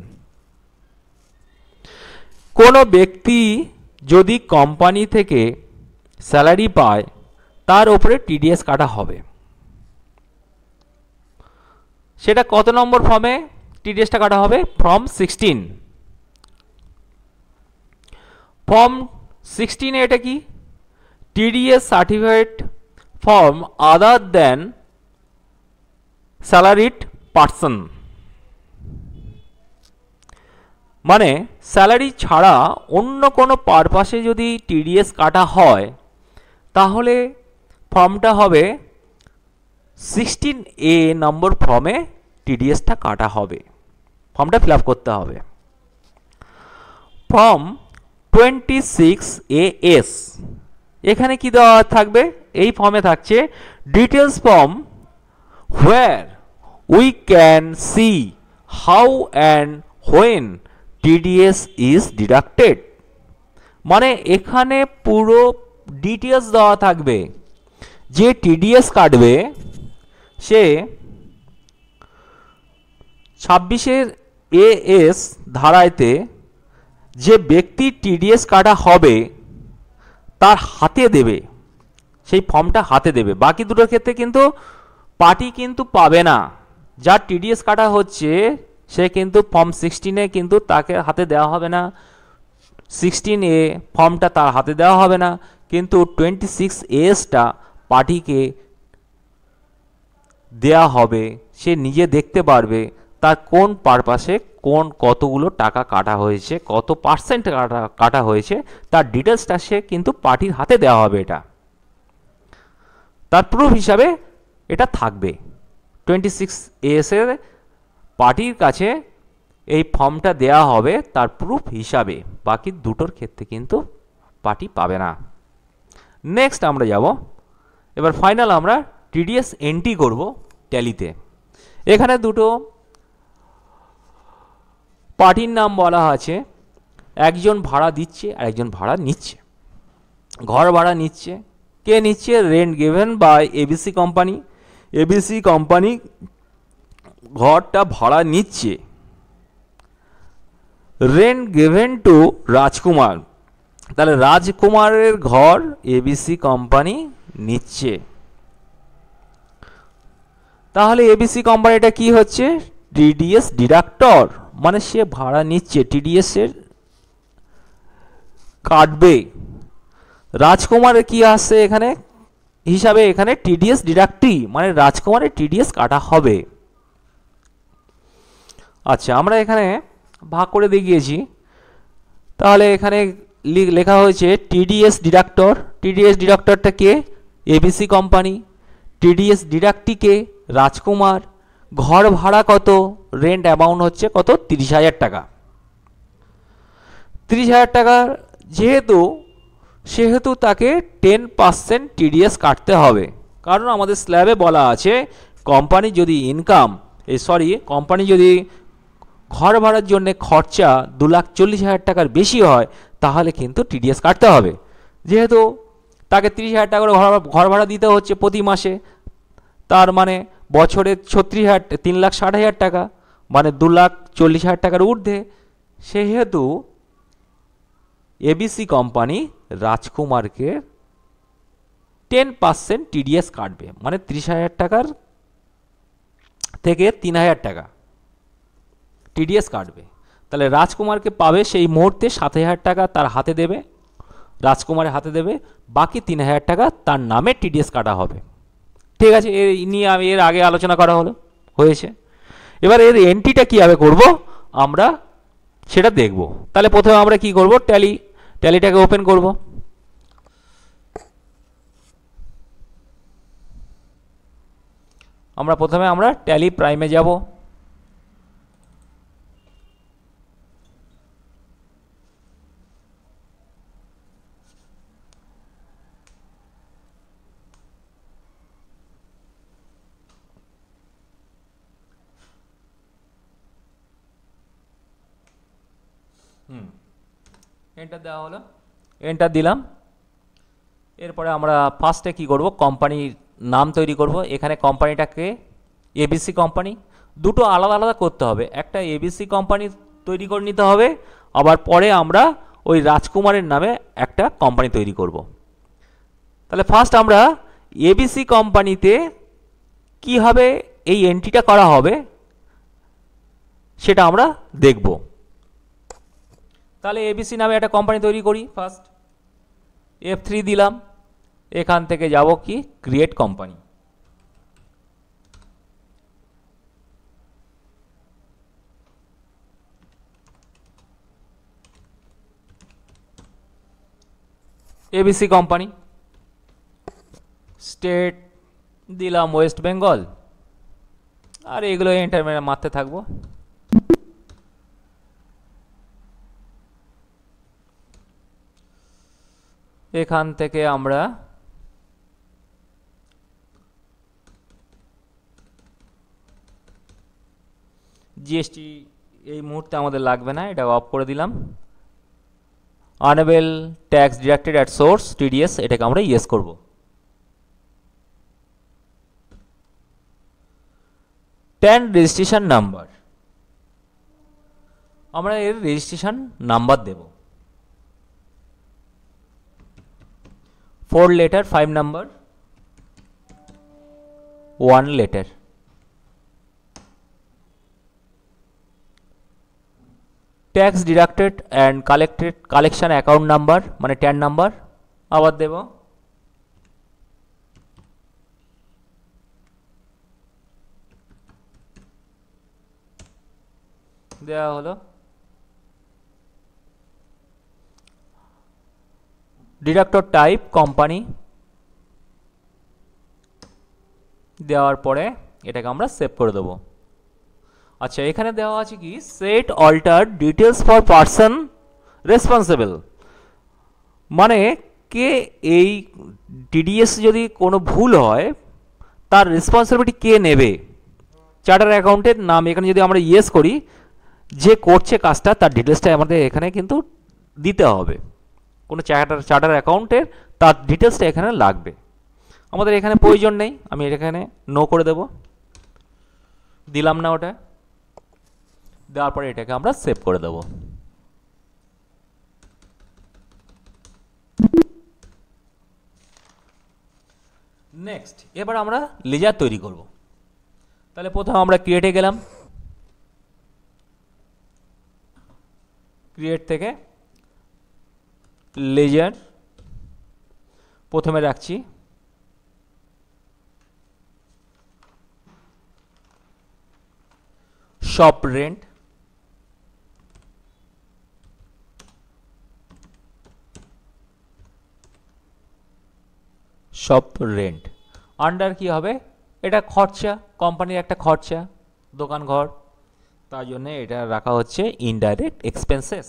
কোনো ব্যক্তি যদি কোম্পানি থেকে স্যালারি পায় তার উপরে টিডিএস কাটা হবে। সেটা কত নম্বর ফর্মে টিডিএসটা কাটা হবে? ফর্ম 16। ফর্ম 16 এটা কি? টিডিএস সার্টিফিকেট ফর্ম আদার দেন স্যালারিড পার্সন, মানে স্যালারি ছাড়া অন্য কোনো পারপাসে যদি টিডিএস কাটা হয় তাহলে ফর্মটা হবে 16A নম্বর ফর্মে টিডিএসটা কাটা হবে, ফর্মটা ফিল আপ করতে হবে। ফর্ম 26AS, এখানে কি দেওয়া থাকবে? এই ফর্মে থাকছে details form where we can see how and when TDS is deducted, মানে এখানে পুরো ডিটেলস দেওয়া থাকবে। যে টিডিএস কাটবে সে 26AS ধারায়তে যে ব্যক্তি টিডিএস কাটা হবে তার হাতে দেবে, সেই ফর্মটা হাতে দেবে। বাকি দুটোর ক্ষেত্রে কিন্তু পার্টি কিন্তু পাবে না। যার টিডিএস কাটা হচ্ছে সে কিন্তু ফর্ম 16-এ কিন্তু তাকে হাতে দেওয়া হবে না, 16A ফর্মটা তার হাতে দেওয়া হবে না, কিন্তু 26ASটা পার্টিকে দেয়া হবে। সে নিজে দেখতে পারবে তার কোন পারপাসে কোন কতগুলো টাকা কাটা হয়েছে, কত পার্সেন্ট কাটা হয়েছে, তার ডিটেলসটা সে কিন্তু পার্টির হাতে দেওয়া হবে। এটা তার প্রুফ হিসাবে এটা থাকবে। 26AS এর পার্টির কাছে এই ফর্মটা দেয়া হবে তার প্রুফ হিসাবে। বাকি দুটোর ক্ষেত্রে কিন্তু পার্টি পাবে না। নেক্সট আমরা যাব, এবার ফাইনাল আমরা টিডিএস এন্ট্রি করব ট্যালিতে। এখানে দুটো পার্টির নাম বলা আছে, একজন ভাড়া দিচ্ছে আর একজন ভাড়া নিচ্ছে। ঘর ভাড়া নিচ্ছে, কে নিচ্ছে? Rent given by ABC company. ABC company ঘরটা ভাড়া নিচ্ছে, রেন্ট গিভেন টু রাজকুমার, তাহলে রাজকুমারের ঘর এবিসি কোম্পানি নিচ্ছে। তাহলে এবিসি কোম্পানিটা কি হচ্ছে? টিডিএস ডিডাক্টর, মানে সে ভাড়া নিচ্ছে, টিডিএস এর কাটবে। রাজকুমারের কি আসছে এখানে হিসাবে? এখানে টিডিএস ডিডাক্টি, মানে রাজকুমারের টিডিএস কাটা হবে। আচ্ছা, আমরা এখানে ভাগ করে দেখিয়েছি। তাহলে এখানে লেখা হয়েছে টিডিএস ডিডাক্টর। টিডিএস ডিডাক্টরটা কে? ABC company. টিডিএস ডিডাক্টি কে? রাজকুমার। ঘর ভাড়া কত? রেন্ট অ্যামাউন্ট হচ্ছে কত? 30,000 টাকা। 30,000 টাকা সেহেতু তাকে 10% টিডিএস কাটতে হবে। কারণ আমাদের স্ল্যাবে বলা আছে কোম্পানি যদি কোম্পানি যদি ঘর ভাড়ার জন্য খরচা 2,40,000 টাকার বেশি হয় তাহলে কিন্তু টিডিএস কাটতে হবে। যেহেতু তাকে 30,000 টাকা করে ঘর ভাড়া দিতে হচ্ছে প্রতি মাসে, তার মানে বছরে 3,60,000 টাকা, মানে 2,40,000 টাকার ঊর্ধ্বে, সেহেতু এবিসি কোম্পানি রাজকুমারকে 10% টিডিএস কাটবে, মানে 30,000 টাকার থেকে 3,000 টাকা টিডিএস কাটবে। তাহলে রাজকুমারকে পাবে সেই মুহূর্তে 7,000 টাকা তার হাতে দেবে, রাজকুমারের হাতে দেবে, বাকি 3,000 টাকা তার নামে টিডিএস কাটা হবে। ঠিক আছে, এর নিয়ে আমি এর আগে আলোচনা করা হয়েছে। এবার এর এন্ট্রিটা কীভাবে করব আমরা সেটা দেখব। তাহলে প্রথমে আমরা কি করব? ট্যালিটাকে ওপেন করব। প্রথমে আমরা ট্যালি প্রাইমে যাব। এন্টার দেওয়া হলো, এন্টার দিলাম। এরপরে আমরা ফার্স্টে কি করব? কোম্পানির নাম তৈরি করব। এখানে কোম্পানিটাকে এবিসি কোম্পানি, দুটো আলাদা আলাদা করতে হবে। একটা এবিসি কোম্পানি তৈরি করে নিতে হবে, আবার পরে আমরা ওই রাজকুমারের নামে একটা কোম্পানি তৈরি করব। তাহলে ফার্স্ট আমরা এবিসি কোম্পানিতে কীভাবে এই এন্ট্রিটা করা হবে সেটা আমরা দেখব। তাহলে এবিসি নামে একটা কোম্পানি তৈরি করি। ফার্স্ট F3 দিলাম, এখান থেকে যাব কি create company. ABC company, state দিলাম ওয়েস্ট বেঙ্গল, আর এগুলো এন্টার মারতে থাকবো। এখান থেকে আমরা জিএসটি এই মুহূর্তে আমাদের লাগবে না, এটা অফ করে দিলাম। Enable tax deducted at source TDS, এটাকে আমরা ইয়েস করব। ট্যান রেজিস্ট্রেশন নাম্বার, আমরা এর রেজিস্ট্রেশন নাম্বার দেব। 4 letter 5 number 1 letter। Tax deducted and collection account number মানে ট্যান নাম্বার আবার দেব। দেওয়া হলো। ডিডাক্টর টাইপ কোম্পানি দেওয়ার পরে এটাকে আমরা সেভ করে দেবো। আচ্ছা, এখানে দেওয়া আছে কি set alter details for person responsible, মানে কে এই টিডিএস যদি কোনো ভুল হয় তার রেসপন্সিবিলিটি কে নেবে। চার্টার অ্যাকাউন্টের নাম এখানে যদি আমরা ইয়েস করি, যে করছে কাজটা তার ডিটেলসটা আমাদের এখানে কিন্তু দিতে হবে। কোনো চার্টার অ্যাকাউন্টের তার ডিটেলসটা এখানে লাগবে, আমাদের এখানে প্রয়োজন নেই, আমি এখানে নো করে দেব। দিলাম না ওটা, দেওয়ার পরে এটাকে আমরা সেভ করে দেব। নেক্সট এবার আমরা লেজার তৈরি করব। তাহলে প্রথমে আমরা ক্রিয়েটে গেলাম, ক্রিয়েট থেকে লেজার প্রথমে রাখছি, shop rent, shop rent under কি হবে, এটা খরচা, কোম্পানির একটা খরচা, দোকান ঘর, তার জন্য এটা রাখা হচ্ছে ইনডাইরেক্ট এক্সপেন্সেস।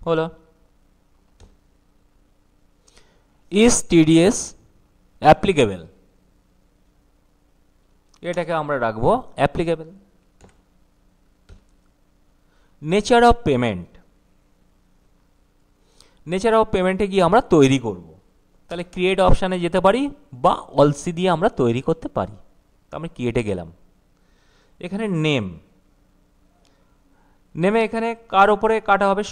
হলো। ইজ টিডিএস অ্যাপ্লিকেবল, এটাকে আমরা রাখবো applicable. Nature of payment, nature of পেমেন্টে গিয়ে আমরা তৈরি করব। তাহলে ক্রিয়েট অপশানে যেতে পারি বা অলসি দিয়ে আমরা তৈরি করতে পারি। তো আমরা ক্রিয়েটে গেলাম, এখানে নেম, নেমে এখানে কার ওপরে কাটা হবে,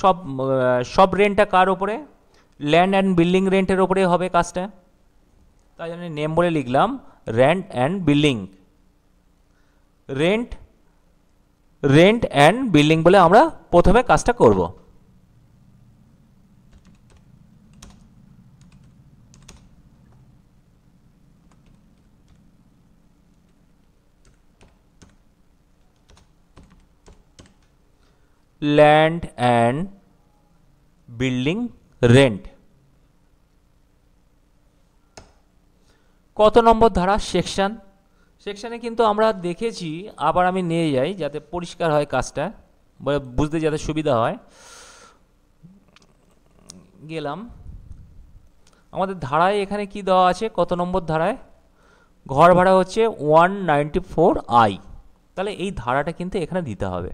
সব রেন্টটা কার ওপরে, ল্যান্ড অ্যান্ড বিল্ডিং রেন্টের ওপরে হবে কাজটা, তাই জন্য নেম বলে লিখলাম rent and building, rent rent and building বলে আমরা প্রথমে কাজটা করব। ল্যান্ড অ্যান্ড বিল্ডিং রেন্ট, কত নম্বর ধারা, সেকশন, সেকশানে কিন্তু আমরা দেখেছি, আবার আমি নিয়ে যাই যাতে পরিষ্কার হয় কাজটা, বুঝতে যাতে সুবিধা হয়। গেলাম, আমাদের ধারায় এখানে কি দেওয়া আছে, কত নম্বর ধারায়, ঘর ভাড়া হচ্ছে 194I, তাহলে এই ধারাটা কিন্তু এখানে দিতে হবে।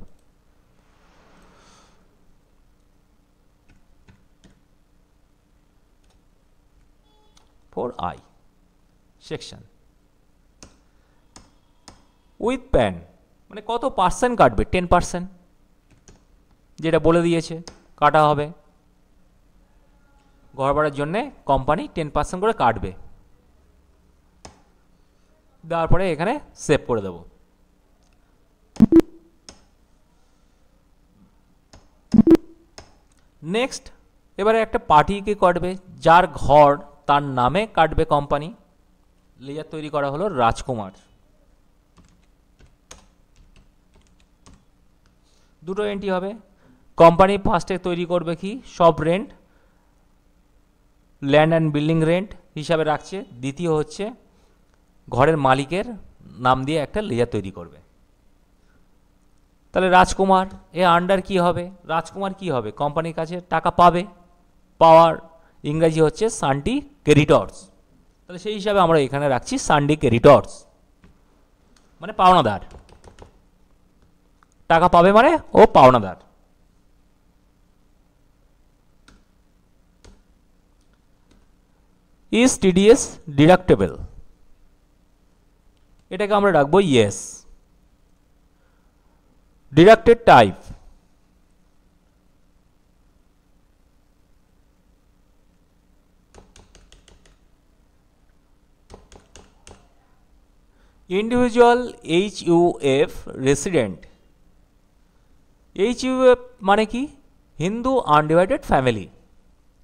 I সেকশন উইথ প্যান মানে কত পার্সেন্ট কাটবে, 10%, যেটা বলে দিয়েছে কাটা হবে, ঘর ভাড়ার জন্য কোম্পানি 10% করে কাটবে। দেওয়ার পরে এখানে সেভ করে দেব। নেক্সট এবারে একটা পার্টিকে কাটবে, যার ঘর তার নামে কাটবে কোম্পানি। লেজার তৈরি করা হলো রাজকুমার, দুটো এন্ট্রি হবে। কোম্পানি ফার্স্টে তৈরি করবে কি, সব rent, land and building rent হিসাবে রাখছে, দ্বিতীয় হচ্ছে ঘরের মালিকের নাম দিয়ে একটা লেজার তৈরি করবে। তাহলে রাজকুমার এ আন্ডার কি হবে, রাজকুমার কি হবে, কোম্পানির কাছে টাকা পাবে, পাওয়ার ইংরেজি হচ্ছে সানডি ক্রেডিটর্স, তাহলে সেই হিসাবে আমরা এখানে রাখছি সানডি ক্রেডিটর্স, মানে পাওনাদার, টাকা পাবে মানে ও পাওনাদার। ইজ টিডিএস ডিডাক্টেবল, এটাকে আমরা রাখবো yes. Deducted type, individual HUF resident, HUF মানে কি, হিন্দু আনডিভাইডেড ফ্যামিলি,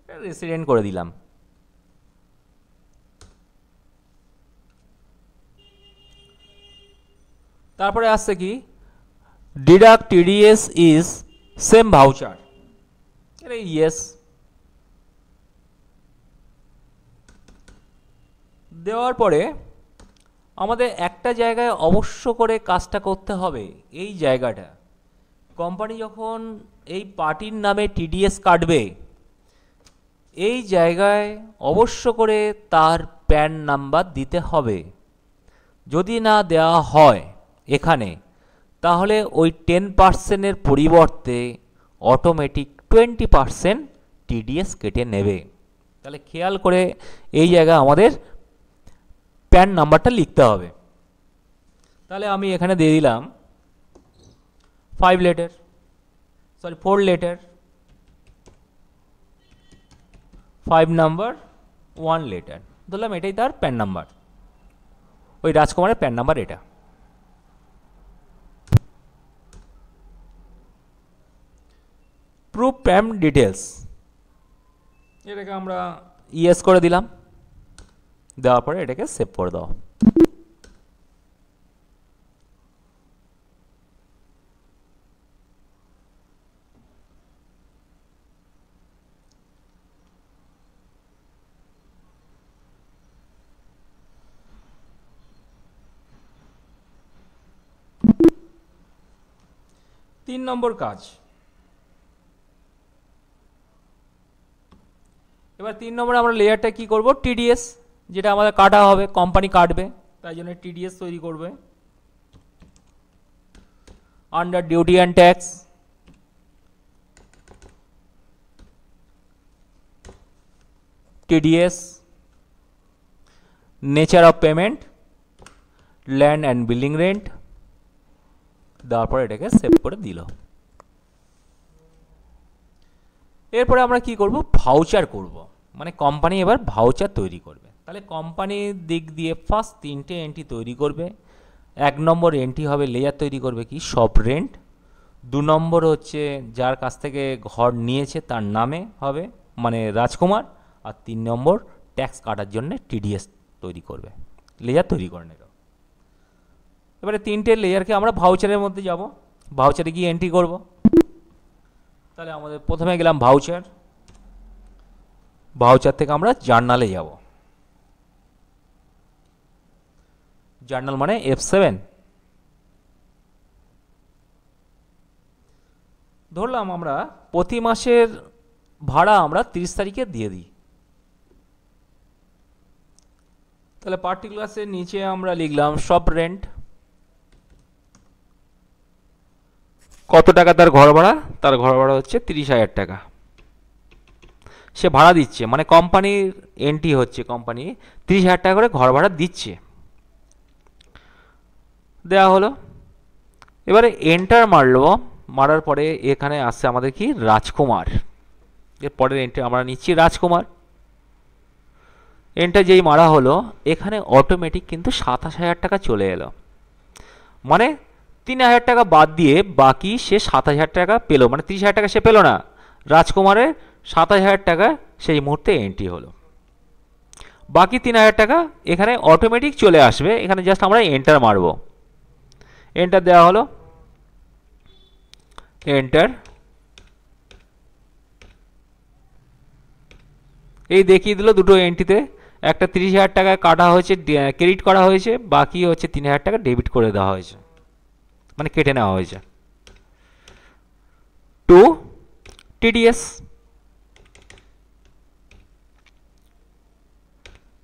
রেসিডেন্ট করে দিলাম। তারপরে আসছে কি, deduct TDS is same voucher, এটা ইয়েস। দেওয়ার পরে আমাদের একটা জায়গায় অবশ্য করে কাজটা করতে হবে, এই জায়গাটা কোম্পানি যখন এই পার্টির নামে টিডিএস কাটবে, এই জায়গায় অবশ্য করে তার প্যান নাম্বার দিতে হবে। যদি না দেওয়া হয় এখানে, তাহলে ওই 10%-এর পরিবর্তে অটোমেটিক 20% টিডিএস কেটে নেবে। তাহলে খেয়াল করে এই জায়গায় আমাদের প্যান নাম্বারটা লিখতে হবে। তাহলে আমি এখানে দিয়ে দিলাম 5 letter, sorry 4 letter, 5 number 1 letter, ধরলাম এটাই তার প্যান নাম্বার, ওই রাজকুমারের প্যান নাম্বার এটা। প্রুফ প্যান ডিটেলস, এটাকে আমরা ইয়েস করে দিলাম, দেওয়ার পরে এটাকে সেভ করে দাও। তিন নম্বর কাজ, এবার 3 নম্বরে আমরা লেয়ারটা কি করব, টিডিএস, যেটা আমাদের কাটা হবে, কোম্পানি কাটবে, তাই জন্য টিডিএস তৈরি করবে। Under duty and tax, TDS, nature of payment, land and building rent, দেওয়ার পর এটাকে সেভ করে দিল। এরপরে আমরা কি করব, ভাউচার করব, মানে কোম্পানি এবার ভাউচার তৈরি করবে। তাহলে কোম্পানির দিক দিয়ে ফার্স্ট 3টে এন্ট্রি তৈরি করবে। 1 নম্বর এন্ট্রি হবে লেয়ার তৈরি করবে কি, শপ রেন্ট। 2 নম্বর হচ্ছে যার কাছ থেকে ঘর নিয়েছে তার নামে হবে, মানে রাজকুমার। আর 3 নম্বর ট্যাক্স কাটার জন্য টিডিএস তৈরি করবে, লেয়ার তৈরি করে নেবে। এবারে 3টে লেয়ারকে আমরা ভাউচারের মধ্যে যাব, ভাউচারে গিয়ে এন্ট্রি করব। তাহলে আমাদের প্রথমে গেলাম ভাউচার, ভাউচার থেকে আমরা জার্নালে যাব। জার্নাল মানে F7। ধরলাম আমরা প্রতি মাসের ভাড়া আমরা 30 তারিখে দিয়ে দিই। তাহলে পার্টিকুলার্সের নিচে আমরা লিখলাম শপ রেন্ট, কত টাকা তার ঘর ভাড়া, তার ঘর ভাড়া হচ্ছে 30,000 টাকা, সে ভাড়া দিচ্ছে, মানে কোম্পানির এন্ট্রি হচ্ছে, কোম্পানি 30,000 টাকা করে ঘর ভাড়া দিচ্ছে, দেওয়া হলো। এবারে এন্টার মারলো, মারার পরে এখানে আসছে আমাদের কি, রাজকুমার। এর পরের এন্ট্রি আমরা নিচ্ছি রাজকুমার। এন্টার যেই মারা হলো, এখানে অটোমেটিক কিন্তু 27,000 টাকা চলে এলো, মানে 3,000 টাকা বাদ দিয়ে বাকি সে 7,000 টাকা পেলো, মানে 30,000 টাকা সে পেলো না, রাজকুমারের 27,000 টাকা সেই মুহূর্তে এন্ট্রি হলো। বাকি 3,000 টাকা এখানে অটোমেটিক চলে আসবে, এখানে জাস্ট আমরা এন্টার মারবো। এন্টার দেওয়া হলো, এন্টার। এই দেখিয়ে দিল দুটো এন্ট্রিতে, একটা 30,000 টাকা কাটা হয়েছে, ক্রেডিট করা হয়েছে, বাকি হচ্ছে 3,000 টাকা ডেবিট করে দেওয়া হয়েছে, মানে কেটে নেওয়া হয়েছে। টু টিডিএস,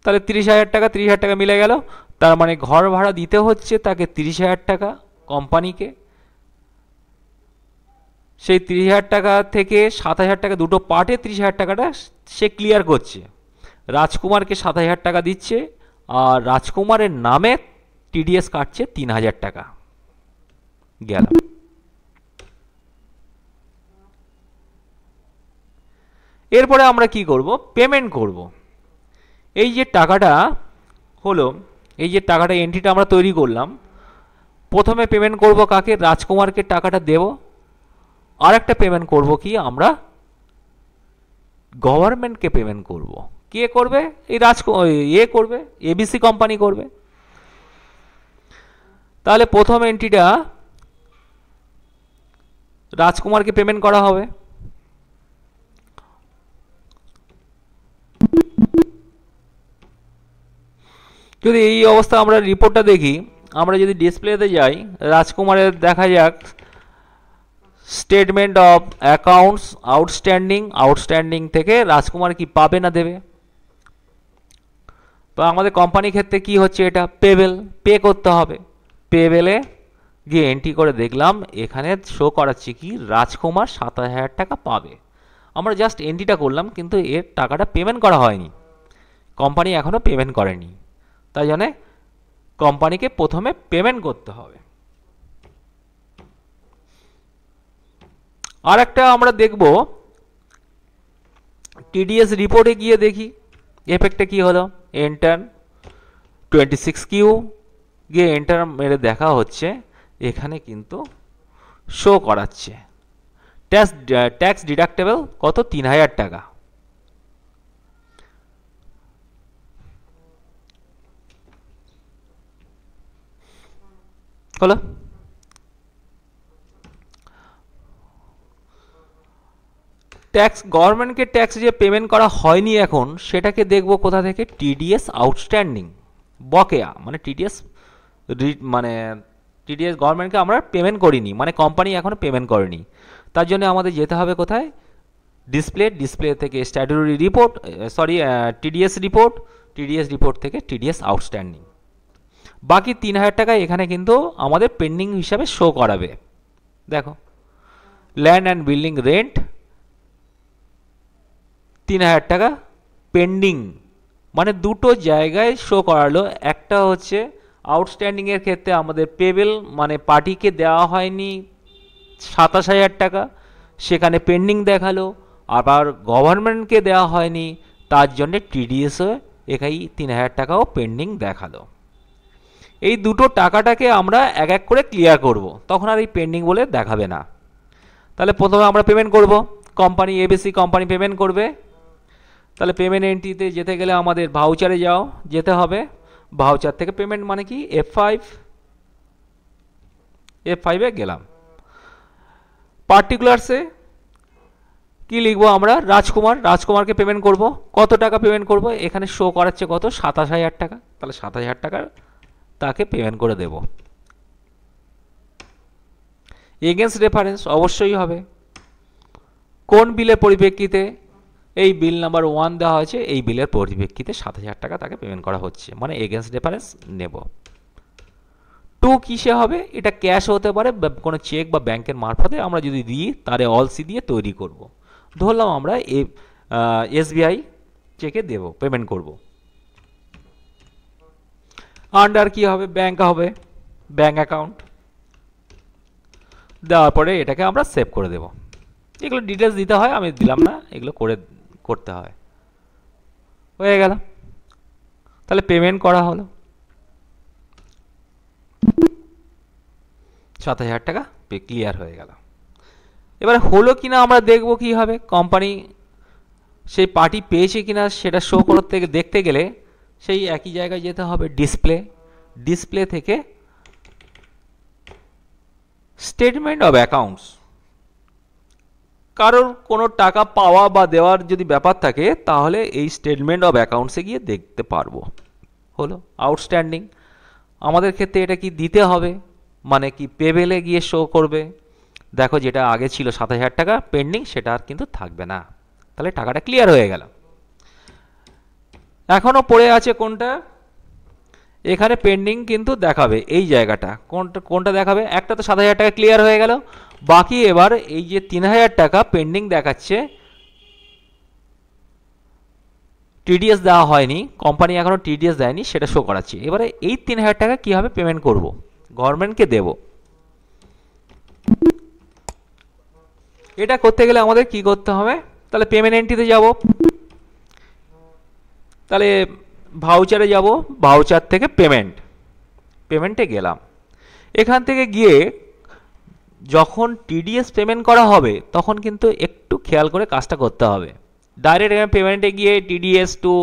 তাহলে 30,000 টাকা 30,000 টাকা মিলে গেল, তার মানে ঘর ভাড়া দিতে হচ্ছে তাকে 30,000 টাকা কোম্পানিকে, সেই 30,000 টাকা থেকে 7,000 টাকা দুটো পার্টে 30,000 টাকাটা সে ক্লিয়ার করছে, রাজকুমারকে 7,000 টাকা দিচ্ছে, আর রাজকুমারের নামে টিডিএস কাটছে 3,000 টাকা গেল। এরপরে আমরা কি করব, পেমেন্ট করব। এই যে টাকাটা হলো, এই যে টাকাটা এন্ট্রিটা আমরা তৈরি করলাম, প্রথমে পেমেন্ট করব কাকে, রাজকুমারকে টাকাটা দেব। আর একটা পেমেন্ট করব কি, আমরা গভর্নমেন্টকে পেমেন্ট করব। কে করবে, এই এ করবে, এবিসি কোম্পানি করবে। তাহলে প্রথম এন্ট্রিটা রাজকুমারকে পেমেন্ট করা হবে। যদি এই অবস্থা আমরা রিপোর্টটা দেখি, আমরা যদি ডিসপ্লেতে যাই, রাজকুমারের দেখা যাক statement of accounts outstanding, outstanding থেকে রাজকুমার কি পাবে না দেবে। তো আমাদের কোম্পানির ক্ষেত্রে কি হচ্ছে, এটা পেবেল, পে করতে হবে। পেবেলে গিয়ে এন্ট্রি করে দেখলাম এখানে শো করাচ্ছে কি, রাজকুমার 27,000 টাকা পাবে, আমরা জাস্ট এন্ট্রিটা করলাম, কিন্তু এর টাকাটা পেমেন্ট করা হয়নি, কোম্পানি এখনও পেমেন্ট করেনি, তাই জন্যে কোম্পানিকে প্রথমে পেমেন্ট করতে হবে। আর একটা আমরা দেখব টিডিএস রিপোর্টে গিয়ে দেখি এফেক্টে কি হলো। এন্টার 26Q গিয়ে এন্টার মেরে দেখা হচ্ছে, এখানে কিন্তু শো করাচ্ছে ট্যাক্স ডিডাক্টেবল কত, 3000 টাকা। হলো ট্যাক্স, গভর্নমেন্টকে ট্যাক্স যে পেমেন্ট করা হয়নি এখন, সেটাকে দেখব কোথা থেকে, টিডিএস আউটস্ট্যান্ডিং বকেয়া, মানে টিডিএস মানে টিডিএস গভর্নমেন্টকে আমরা পেমেন্ট করিনি, মানে কোম্পানি এখনো পেমেন্ট করেনি। তার জন্য আমাদের যেতে হবে কোথায়, ডিসপ্লে থেকে statutory report, sorry TDS report থেকে টিডিএস আউটস্ট্যান্ডিং। বাকি 3000 টাকা এখানে কিন্তু আমাদের পেন্ডিং হিসাবে শো করাবে। দেখো ল্যান্ড অ্যান্ড বিল্ডিং রেন্ট 3000 টাকা পেন্ডিং, মানে দুটো জায়গায় শো করালো। একটা হচ্ছে আউটস্ট্যান্ডিংয়ের ক্ষেত্রে আমাদের পেবেল মানে পার্টিকে দেওয়া হয়নি 27000 টাকা, সেখানে পেন্ডিং দেখালো। আবার গভর্নমেন্টকে দেওয়া হয়নি, তার জন্য টিডিএসও এখানে 3000 টাকাও পেন্ডিং দেখালো। এই দুটো টাকাটাকে আমরা এক এক করে ক্লিয়ার করব, তখন আর এই পেন্ডিং বলে দেখাবে না। তাহলে প্রথমে আমরা পেমেন্ট করব, কোম্পানি এবিসি কোম্পানি পেমেন্ট করবে। তাহলে পেমেন্ট এন্ট্রিতে যেতে গেলে আমাদের ভাউচারে যেতে হবে, ভাউচার থেকে পেমেন্ট মানে কি F5 গেলাম। পার্টিকুলারসে কি লিখবো আমরা, রাজকুমারকে পেমেন্ট করব। কত টাকা পেমেন্ট করব, এখানে শো করাচ্ছে কত, 27000 টাকা। তাহলে 27000 টাকা তাকে পেমেন্ট করে দেব। এগেন্স্ট রেফারেন্স অবশ্যই হবে, কোন বিলের পরিপ্রেক্ষিতে, এই বিল নাম্বার 1 দেওয়া হয়েছে, এই বিলের পরিপ্রেক্ষিতে 7000 টাকা তাকে পেমেন্ট করা হচ্ছে, মানে এগেন্স্ট রেফারেন্স নেব। 2 কিসে হবে, এটা ক্যাশ হতে পারে, কোনো চেক বা ব্যাংকের মারফতে আমরা যদি দিই তাহলে অল সি দিয়ে তৈরি করব। ধরলাম আমরা এসবিআই চেকে দেব, পেমেন্ট করব। আন্ডার কি হবে, ব্যাংক হবে, ব্যাংক অ্যাকাউন্ট দেওয়ার পরে এটাকে আমরা সেভ করে দেব। এগুলো ডিটেলস দিতে হয়, আমি দিলাম না, এগুলো করতে হয়। হয়ে গেল, তাহলে পেমেন্ট করা হলো 7000 টাকা, ক্লিয়ার হয়ে গেল। এবার হলো কিনা আমরা দেখব কিভাবে, কোম্পানি সেই পার্টি পেয়েছে কিনা সেটা শো করতে থেকে দেখতে গেলে সেই একই জায়গায় যেতে হবে, ডিসপ্লে থেকে স্টেটমেন্ট অফ অ্যাকাউন্টস। কারোর কোনো টাকা পাওয়া বা দেওয়ার যদি ব্যাপার থাকে তাহলে এই স্টেটমেন্ট অফ অ্যাকাউন্টসে গিয়ে দেখতে পারবো। হলো আউটস্ট্যান্ডিং, আমাদের ক্ষেত্রে এটা কি দিতে হবে, মানে কি পেবেলে গিয়ে শো করবে। দেখো যেটা আগে ছিল 7000 টাকা পেন্ডিং, সেটা আর কিন্তু থাকবে না। তাহলে টাকাটা ক্লিয়ার হয়ে গেল। এখনো পড়ে আছে কোনটা, এখানে পেন্ডিং কিন্তু দেখাবে, এই জায়গাটা কোনটা দেখাবে, একটা তো 7000 টাকা ক্লিয়ার হয়ে গেল, বাকি এবার এই যে 3000 টাকা পেন্ডিং দেখাচ্ছে, টিডিএস দেওয়া হয়নি, কোম্পানি এখনো টিডিএস দেয়নি, সেটা শো করাচ্ছি। এবারে এই 3000 টাকা কিভাবে পেমেন্ট করব, গভর্নমেন্টকে দেব। এটা করতে গেলে আমাদের কি করতে হবে, তাহলে পেমেন্ট এন্ট্রিতে যাব, তাহলে ভাউচারে যাব, ভাউচার থেকে পেমেন্টে গেলাম। এখান থেকে গিয়ে যখন টিডিএস পেমেন্ট করা হবে তখন কিন্তু একটু খেয়াল করে কাজটা করতে হবে। ডাইরেক্ট পেমেন্টে গিয়ে টিডিএস টু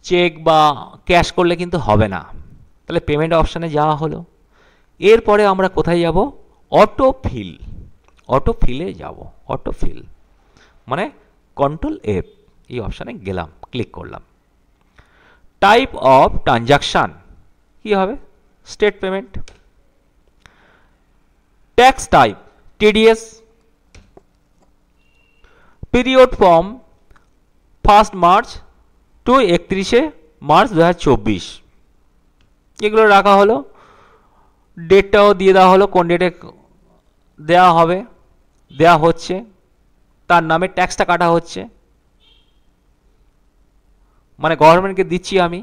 চেক বা ক্যাশ করলে কিন্তু হবে না। তাহলে পেমেন্ট অপশানে যাওয়া হলো, এরপরে আমরা কোথায় যাব, অটোফিলে যাব, অটোফিল মানে কন্ট্রোল F, এই অপশানে গেলাম, ক্লিক করলাম। টাইপ অফ ট্রানজাকশান কি হবে, state payment. Tax type TDS, period from 1 March to 31 March 2024, এগুলো রাখা হলো। ডেটটাও দিয়ে দেওয়া হলো, কোন ডেটে দেওয়া হবে, দেওয়া হচ্ছে। তার নামে ট্যাক্সটা কাটা হচ্ছে, মানে গভর্নমেন্টকে দিচ্ছি আমি,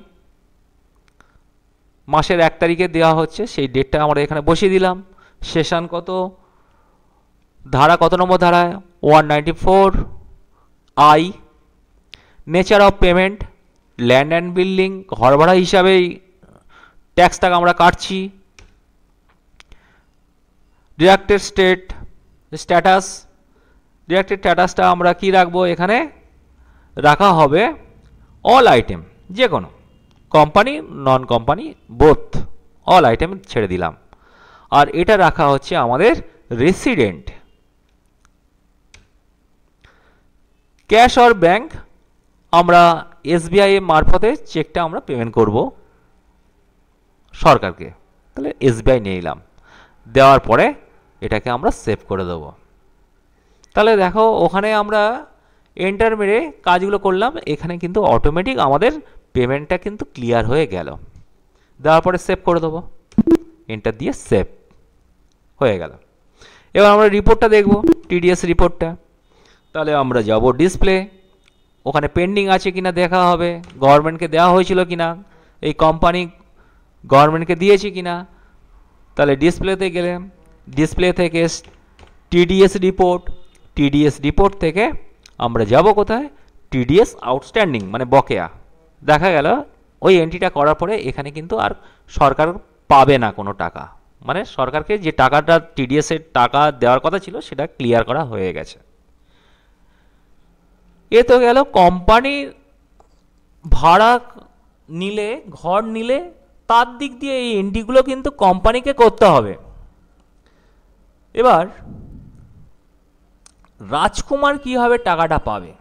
মাসের 1 তারিখে দেওয়া হচ্ছে, সেই ডেটটা আমরা এখানে বসিয়ে দিলাম। সেশন কত, ধারা কত নম্বর ধারায়, 194 I. Nature of payment, land and building, ঘর ভাড়া হিসাবেই ট্যাক্সটাকে আমরা কাটছি। ডিডাক্টেড স্ট্যাটাস, ডিডাক্টেড স্ট্যাটাসটা আমরা কি রাখবো, এখানে রাখা হবে অল আইটেম, যে কোনো কোম্পানি নন কোম্পানি বোথ, অল আইটেম ছেড়ে দিলাম। আর এটা রাখা হচ্ছে আমাদের রেসিডেন্ট। ক্যাশ অর ব্যাংক, আমরা এসবিআই এর মারফতে চেকটা আমরা পেমেন্ট করব সরকারকে, তাহলে এসবিআই নিয়ে নিলাম, দেওয়ার পরে এটাকে আমরা সেভ করে দেব। তাহলে দেখো ওখানে আমরা এন্টার মেরে কাজগুলো করলাম, এখানে কিন্তু অটোমেটিক আমাদের পেমেন্টটা কিন্তু ক্লিয়ার হয়ে গেল। দেওয়ার পরে সেভ করে দেবো, এন্টার দিয়ে সেভ হয়ে গেল। এবার আমরা রিপোর্টটা দেখব, টিডিএস রিপোর্টটা। তাহলে আমরা যাব ডিসপ্লে, ওখানে পেন্ডিং আছে কিনা দেখা হবে, গভর্নমেন্টকে দেওয়া হয়েছিল কিনা, এই কোম্পানি গভর্নমেন্টকে দিয়েছে কিনা। তাহলে ডিসপ্লেতে গেলে, ডিসপ্লে থেকে টিডিএস রিপোর্ট, টিডিএস রিপোর্ট থেকে আমরা যাব কোথায়, টিডিএস আউটস্ট্যান্ডিং মানে বকেয়া। দেখা গেল ওই এন্ট্রিটা করার পরে এখানে কিন্তু আর সরকার পাবে না কোনো টাকা, মানে সরকারকে যে টাকাটা টিডিএস এর টাকা দেওয়ার কথা ছিল সেটা ক্লিয়ার করা হয়ে গেছে। এ তো গেল কোম্পানির ভাড়া নিলে, ঘর নিলে তার দিক দিয়ে এই এন্ট্রিগুলো কিন্তু কোম্পানিকে করতে হবে। এবার রাজকুমার কিভাবে টাকাটা পাবে,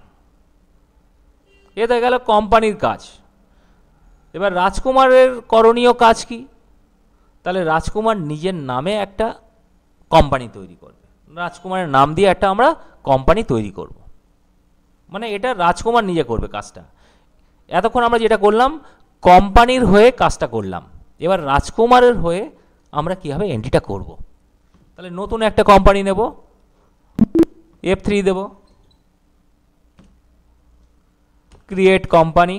এটা গেল কোম্পানির কাজ। এবার রাজকুমারের করণীয় কাজ কি, তাহলে রাজকুমার নিজের নামে একটা কোম্পানি তৈরি করবে, রাজকুমারের নাম দিয়ে একটা আমরা কোম্পানি তৈরি করব, মানে এটা রাজকুমার নিজে করবে কাজটা। এতক্ষণ আমরা যেটা করলাম কোম্পানির হয়ে কাজটা করলাম, এবার রাজকুমারের হয়ে আমরা কীভাবে এন্ট্রিটা করব। তাহলে নতুন একটা কোম্পানি নেব, F3 দেব, ক্রিয়েট কোম্পানি,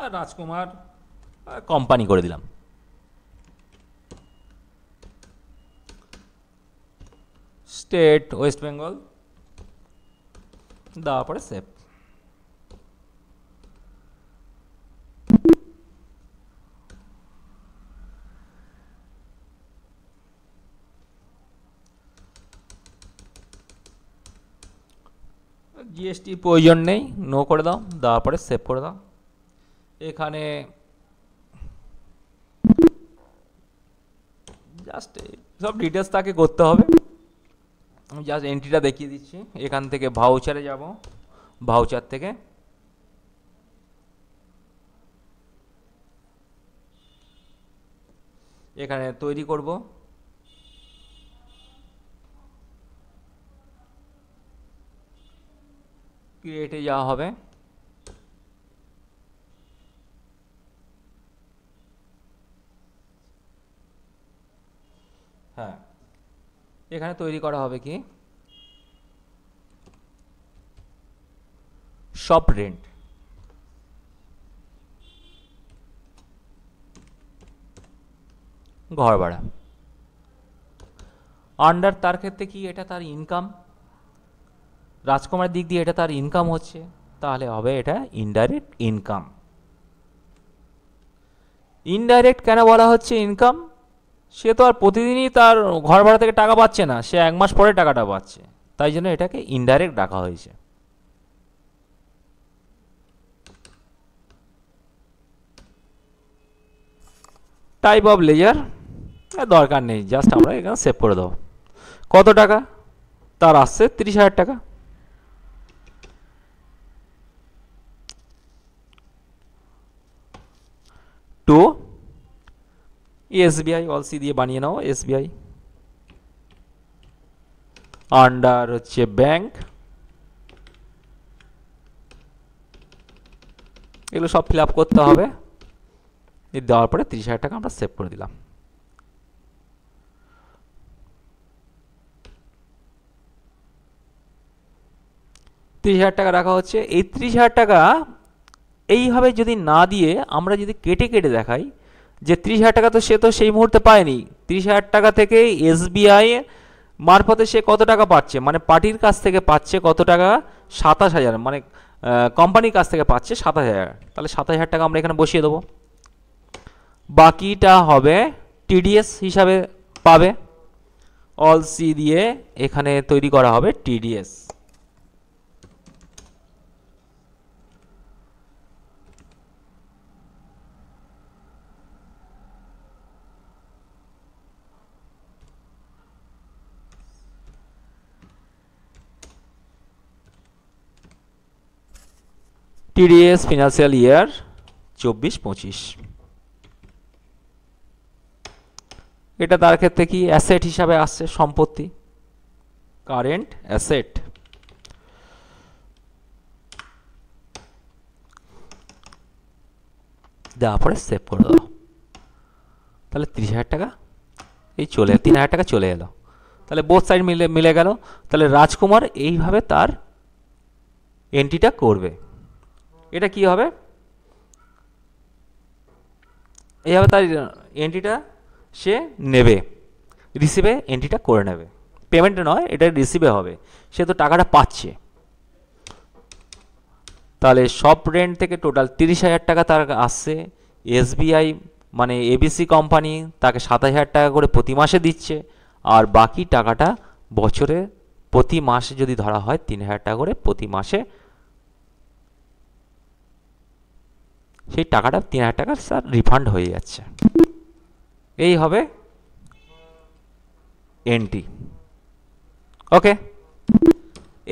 আর রাজকুমার কোম্পানি করে দিলাম। স্টেট ওয়েস্ট বেঙ্গল, দেওয়ার পরে সেভ। জিএসটি প্রয়োজন নেই, নো করে দাও, দেওয়ার পরে সেভ করে দাও। এখানে জাস্ট সব ডিটেলস তাকে করতে হবে, আমি জাস্ট এন্ট্রিটা দেখিয়ে দিচ্ছি। এখান থেকে ভাউচারে যাব, ভাউচার থেকে এখানে তৈরি করব, ক্রিয়েটে যাওয়া হবে, হ্যাঁ এখানে তৈরি করা হবে কি শপ রেন্ট, ঘর ভাড়া। আন্ডার তার ক্ষেত্রে কি এটা তার ইনকাম, রাজকুমারের দিক দিয়ে এটা তার ইনকাম হচ্ছে, তাহলে হবে এটা ইনডাইরেক্ট ইনকাম। ইনডাইরেক্ট কেন বলা হচ্ছে ইনকাম, সে তো আর প্রতিদিনই তার ঘর ভাড়া থেকে টাকা পাচ্ছে না, সে 1 মাস পরে টাকাটা পাচ্ছে, তাই জন্য এটাকে ইনডাইরেক্ট রাখা হয়েছে। টাইপ অফ লেজার দরকার নেই, জাস্ট আমরা এখানে সেভ করে দেবো। কত টাকা তার আসছে, 30,000 টাকা। টু এসবিআই অলসি দিয়ে বানিয়ে নাও, এসবিআই আন্ডার হচ্ছে ব্যাংক, এগুলো সব ফিল আপ করতে হবে। দেওয়ার পরে 30,000 টাকা আমরা সেভ করে দিলাম। টাকা রাখা হচ্ছে। এই 30,000 টাকা এইভাবে যদি না দিয়ে আমরা যদি কেটে কেটে দেখাই যে 30,000 টাকা তো সে তো সেই মুহূর্তে পায়নি, 30,000 টাকা থেকে এসবিআই মারফতে সে কত টাকা পাচ্ছে, মানে পার্টির কাছ থেকে পাচ্ছে কত টাকা, 27,000, মানে কোম্পানির কাছ থেকে পাচ্ছে 27,000। তাহলে 27,000 টাকা আমরা এখানে বসিয়ে দেবো। বাকিটা হবে টিডিএস হিসাবে পাবে। অল সি দিয়ে এখানে তৈরি করা হবে টিডিএস। TDS financial year 24-25। এটা তার ক্ষেত্রে কি অ্যাসেট হিসাবে আসছে, সম্পত্তি, কারেন্ট অ্যাসেট। দেওয়ার পরে সেভ করে দাও। তাহলে 30,000 টাকা এই 3,000 টাকা চলে এলো। তাহলে বোথ সাইড মিলে গেল। তাহলে রাজকুমার এইভাবে তার এন্ট্রিটা করবে। এটা কি হবে, এইভাবে তার এন্ট্রিটা সে নেবে, রিসিভে এন্ট্রিটা করে নেবে। পেমেন্টে নয়, এটা রিসিভে হবে, সে তো টাকাটা পাচ্ছে। তাহলে সব রেন্ট থেকে টোটাল 30,000 টাকা তার আসছে। এসবিআই মানে এবিসি কোম্পানি তাকে 27,000 টাকা করে প্রতি মাসে দিচ্ছে, আর বাকি টাকাটা বছরে প্রতি মাসে যদি ধরা হয় 3,000 টাকা করে প্রতি মাসে, সেই টাকাটা 3,000 টাকা স্যার রিফান্ড হয়ে যাচ্ছে। এই হবে এন্ট্রি। ওকে,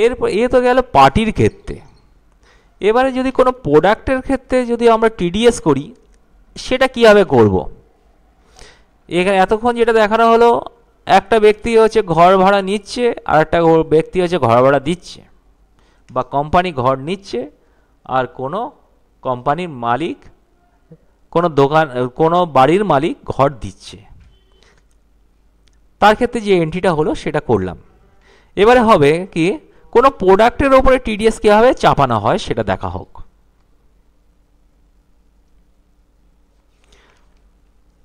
এরপর এ তো গেল পার্টির ক্ষেত্রে। এবারে যদি কোনো প্রোডাক্টের ক্ষেত্রে যদি আমরা টিডিএস করি, সেটা কীভাবে করব? এখানে এতক্ষণ যেটা দেখানো হলো, একটা ব্যক্তি হচ্ছে ঘর ভাড়া নিচ্ছে, আর একটা ব্যক্তি হচ্ছে ঘর ভাড়া দিচ্ছে, বা কোম্পানি ঘর নিচ্ছে আর কোনো কোম্পানির মালিক, কোনো দোকান, কোনো বাড়ির মালিক ঘর দিচ্ছে। তার ক্ষেত্রে যে এন্ট্রিটা হলো সেটা করলাম। এবারে হবে কি, কোনো প্রোডাক্টের ওপরে টিডিএস কীভাবে চাপানো হয় সেটা দেখা হোক।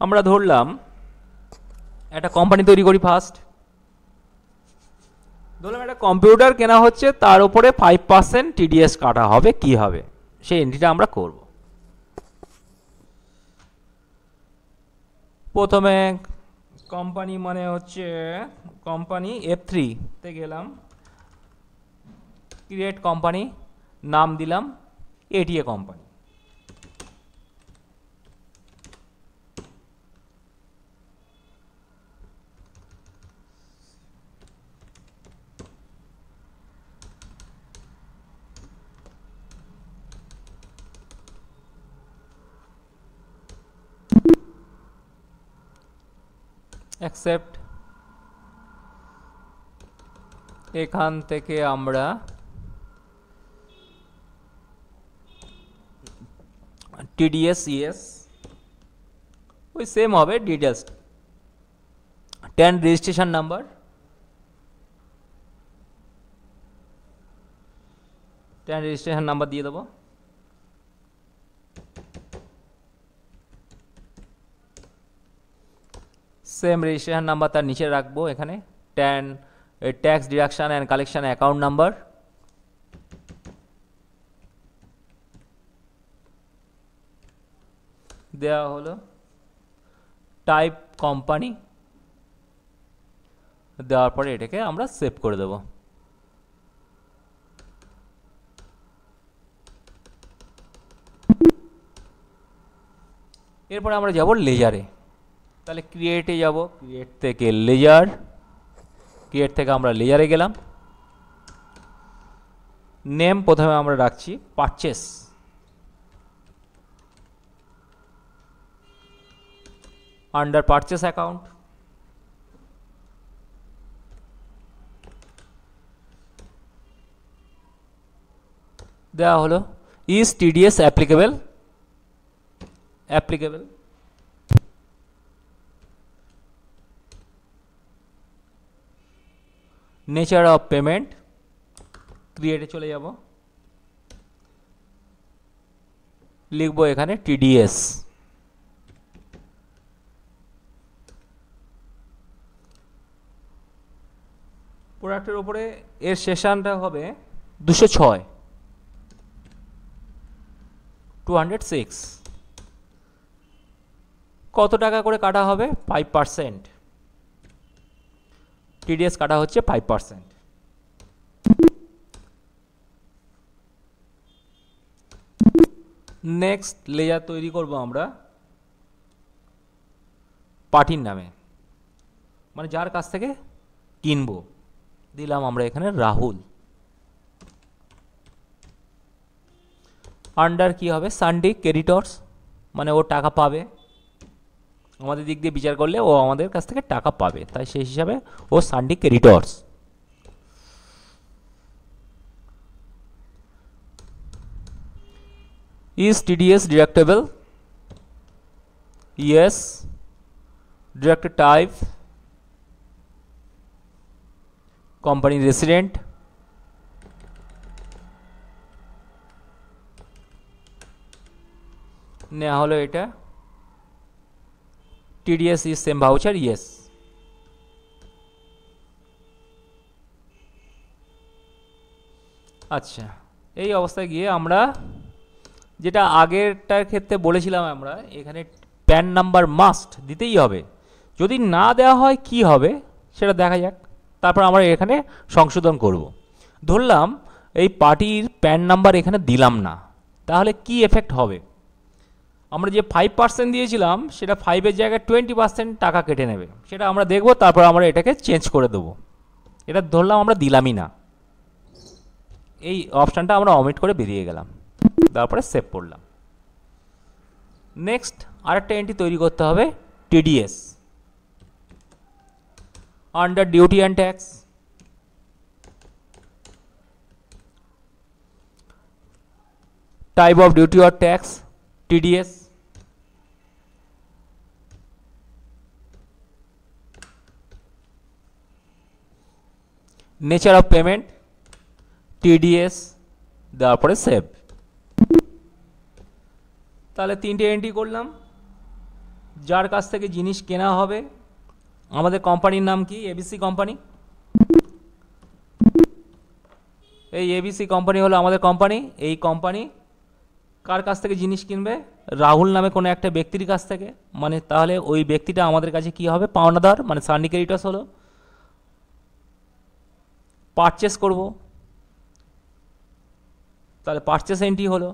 আমরা ধরলাম একটা কোম্পানি তৈরি করি ফার্স্ট। ধরলাম একটা কম্পিউটার কেনা হচ্ছে, তার উপরে 5% টিডিএস কাটা হবে। কি হবে সেই এন্ট্রিটা আমরা করব। প্রথমে কোম্পানি মানে হচ্ছে কোম্পানি F3 তে গেলাম, ক্রিয়েট কোম্পানি, নাম দিলাম এটিএ কোম্পানি। অ্যাকসেপ্ট। এখান থেকে আমরা টিডিএস ইএস ওই সেম হবে, details 10 registration number, registration number দিয়ে দেবো। সেম রেজিস্ট্রেশন নাম্বার তার নিচে রাখবো, এখানে 10 tax deduction and collection account number. দেওয়া হলো টাইপ কোম্পানি, দেওয়ার পরে এটাকে আমরা সেভ করে দেব। এরপরে আমরা যাব লেজারে। তাহলে ক্রিয়েটে যাব, ক্রিয়েট থেকে লেজার, ক্রিয়েট থেকে আমরা লেজারে গেলাম। নেম প্রথমে আমরা রাখছি পারচেস, আন্ডার পারচেস অ্যাকাউন্ট। দেওয়া হলো is TDS applicable, applicable nature of payment, ক্রিয়েটে চলে যাব, লিখবো এখানে টিডিএস। প্রোডাক্টের উপরে এর সেশনটা হবে 206, 206। কত টাকা করে কাটা হবে? 5%। টিডিএস কাটা হচ্ছে 5%। নেক্সট লেয়ার তৈরি করব আমরা পার্টির নামে, মানে যার কাছ থেকে কিনবো। দিলাম আমরা এখানে রাহুল। আন্ডার কি হবে? সানডে ক্রেডিটর্স, মানে ও টাকা পাবে, আমাদের দিক দিয়ে বিচার করলে ও আমাদের কাছ থেকে টাকা পাবে, তাই সেই হিসাবে ও sundry creditors. Is TDS deductible? Yes. Deducted type company resident, নেওয়া হলো এটা। TDS is same voucher, yes। আচ্ছা, এই অবস্থায় গিয়ে আমরা যেটা আগেরটার ক্ষেত্রে বলেছিলাম, আমরা এখানে প্যান নাম্বার মাস্ট দিতেই হবে। যদি না দেওয়া হয় কি হবে সেটা দেখা যাক, তারপর আমরা এখানে সংশোধন করব। ধরলাম এই পার্টির প্যান নাম্বার এখানে দিলাম না, তাহলে কি এফেক্ট হবে? আমরা যে 5% দিয়েছিলাম সেটা 5-এর জায়গায় 20% টাকা কেটে নেবে, সেটা আমরা দেখব। তারপর আমরা এটাকে চেঞ্জ করে দেবো। এটা ধরলাম আমরা দিলামই না, এই অপশানটা আমরা অমিট করে বেরিয়ে গেলাম, তারপরে সেভ করলাম। নেক্সট আরেকটা এন্ট্রি তৈরি করতে হবে, TDS under duty and tax, type of duty or tax TDS, nature of payment TDS, দেওয়ার পরে সেভ। তাহলে তিনটে এন্ট্রি করলাম। যার কাছ থেকে জিনিস কেনা হবে, আমাদের কোম্পানির নাম কি? ABC company. এই এবিসি কোম্পানি হলো আমাদের কোম্পানি। এই কোম্পানি কার কাছ থেকে জিনিস কিনবে? রাহুল নামে কোনো একটা ব্যক্তির কাছ থেকে, মানে তাহলে ওই ব্যক্তিটা আমাদের কাছে কি হবে? পাওনাদার, মানে সান্ডি ক্রেডিটর্স হলো। পারচেস করব, তাহলে পারচেস এন্ট্রি হলো।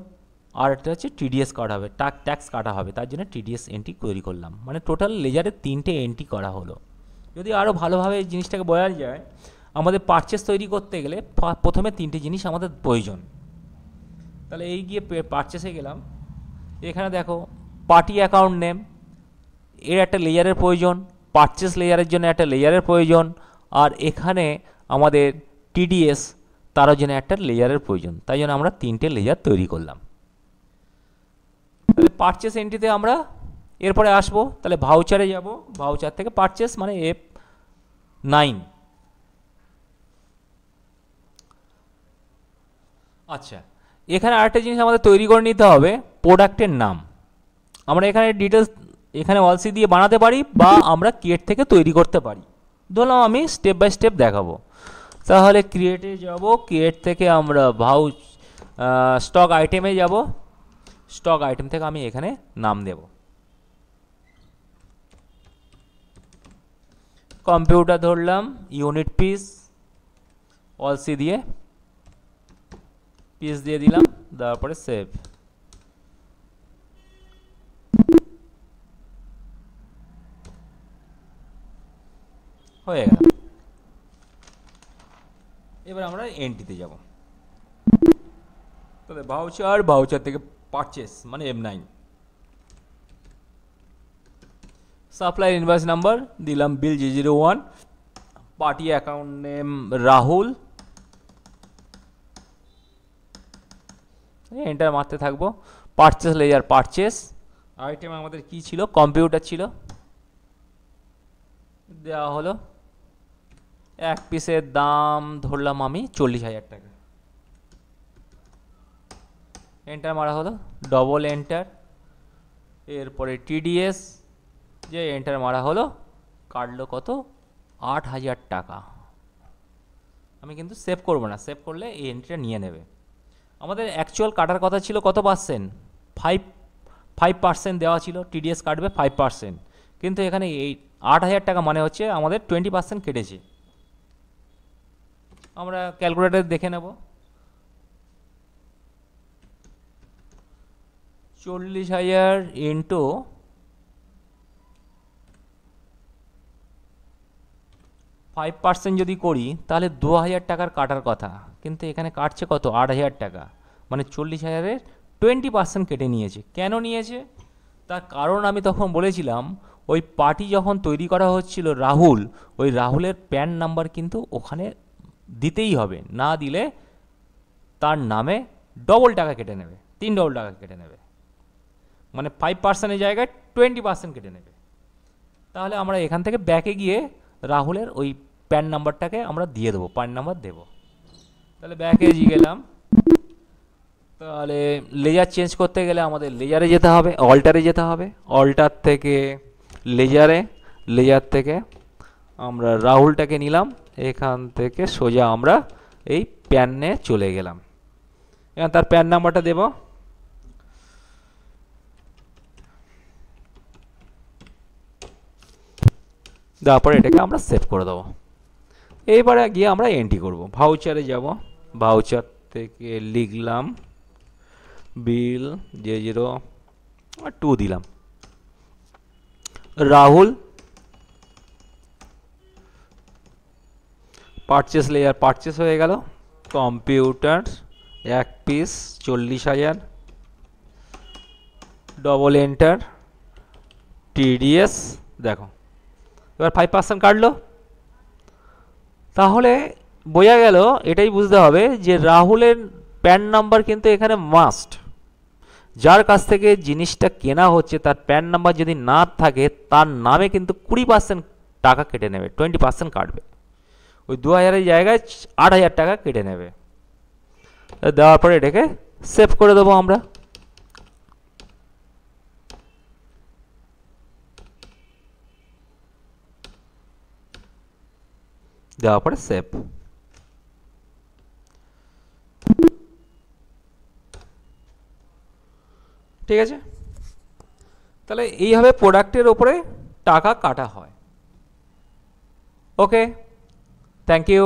আর একটা হচ্ছে টিডিএস কাটা হবে, ট্যাক্স কাটা হবে, তার জন্য টিডিএস এন্ট্রি তৈরি করলাম। মানে টোটাল লেজারে 3টে এন্ট্রি করা হলো। যদি আরও ভালোভাবে এই জিনিসটাকে বোঝা যায়, আমাদের পারচেস তৈরি করতে গেলে প্রথমে 3টে জিনিস আমাদের প্রয়োজন। তাহলে এই গিয়ে পারচেসে গেলাম, এখানে দেখো পার্টি অ্যাকাউন্ট নেম, এর একটা লেয়ারের প্রয়োজন, পারচেস লেয়ারের জন্য একটা লেয়ারের প্রয়োজন, আর এখানে আমাদের টিডিএস তার জন্য একটা লেয়ারের প্রয়োজন। তাই জন্য আমরা 3টে লেয়ার তৈরি করলাম। তাহলে পারচেস এন্ট্রিতে আমরা এরপরে আসবো, তাহলে ভাউচারে যাব, ভাউচার থেকে পারচেস মানে F9। আচ্ছা, এখানে আরেকটা জিনিস আমাদের তৈরি করে নিতে হবে, প্রোডাক্টের নাম। আমরা এখানে ডিটেলস এখানে অলসি দিয়ে বানাতে পারি, বা আমরা ক্রিয়েট থেকে তৈরি করতে পারি। ধরলাম আমি স্টেপ বাই স্টেপ দেখাবো। তাহলে ক্রিয়েটে যাব, ক্রিয়েট থেকে আমরা স্টক আইটেমে যাব, স্টক আইটেম থেকে আমি এখানে নাম দেব কম্পিউটার, ধরলাম ইউনিট পিস, অলসি দিয়ে পিস দিয়ে দিলাম, তারপরে সেভ। হয়ে গেল। এবার আমরা এন্ট্রিতে যাব। তবে ভাউচার, ভাউচার থেকে পারচেস মানে M9, সাপ্লায়ার ইনভয়েস নাম্বার দিলাম বিল G01, party account name Rahul, enter মারতে থাকবো। পারচেস লেজার পারচেস, আইটেম আমাদের কি ছিল? কম্পিউটার ছিল, দেওয়া হলো। এক পিসের দাম ধরলাম আমি 40,000 টাকা। এন্টার মারা হলো, ডবল এন্টার, এরপরে টিডিএস যে এন্টার মারা হলো, কাটলো কত, 8,000 টাকা। আমি কিন্তু সেভ করবো না, সেভ করলে এই এন্ট্রিটা নিয়ে নেবে। আমাদের অ্যাকচুয়াল কাটার কথা ছিল কত পার্সেন্ট, 5% দেওয়া ছিল, টিডিএস কাটবে 5%, কিন্তু এখানে এই 8,000 টাকা মানে হচ্ছে আমাদের 20% কেটেছে। আমরা ক্যালকুলেটর দেখে নেব। 40,000 ইন্টু 5% যদি করি তাহলে 2,000 টাকার কাটার কথা, কিন্তু এখানে কাটছে কত, 8,000 টাকা, মানে 40,000-এর 20% কেটে নিয়েছে। কেন নিয়েছে তার কারণ আমি তখন বলেছিলাম, ওই পার্টি যখন তৈরি করা হচ্ছিল রাহুল, ওই রাহুলের প্যান নাম্বার কিন্তু ওখানে দিতেই হবে, না দিলে তার নামে ডবল টাকা কেটে নেবে, 3 ডবল টাকা কেটে নেবে, মানে 5%-এর জায়গায় 20% কেটে নেবে। তাহলে আমরা এখান থেকে ব্যাকে গিয়ে রাহুলের ওই প্যান নাম্বারটাকে আমরা দিয়ে দেবো, প্যান নাম্বার দেবো। তাহলে ব্যাকে গেলাম, তাহলে লেজার চেঞ্জ করতে গেলে আমাদের লেজারে যেতে হবে, অল্টারে যেতে হবে, অল্টার থেকে লেজারে, লেজার থেকে আমরা রাহুলটাকে নিলাম, এখান থেকে সোজা আমরা এই প্যানে চলে গেলাম, এখানে তার প্যান নাম্বারটা দেব, দেওয়ার পরে এটাকে আমরা সেভ করে দেবো। এইবারে গিয়ে আমরা এন্ট্রি করব, ভাউচারে যাব, ভাউচার থেকে লিখলাম বিল J02 দিলাম, রাহুল, পারচেস লেয়ার পারচেস হয়ে গেল, কম্পিউটার এক পিস 40,000, ডবল এন্টার, টিডিএস দেখো এবার 5% কাটলো। তাহলে বোঝা গেল, এটাই বুঝতে হবে যে রাহুলের প্যান নাম্বার কিন্তু এখানে মাস্ট, যার কাছ থেকে জিনিসটা কেনা হচ্ছে তার প্যান নাম্বার যদি না থাকে তার নামে কিন্তু 20% টাকা কেটে নেবে, 20% কাটবে, ওই 2,000-এর জায়গায় 8,000 টাকা কেটে নেবে। দেওয়ার পরে এটাকে সেভ করে দেবো আমরা। দেওয়ার পরে সেভ। ঠিক আছে, তাহলে এইভাবে প্রোডাক্টের ওপরে টাকা কাটা হয়। ওকে, থ্যাংক ইউ।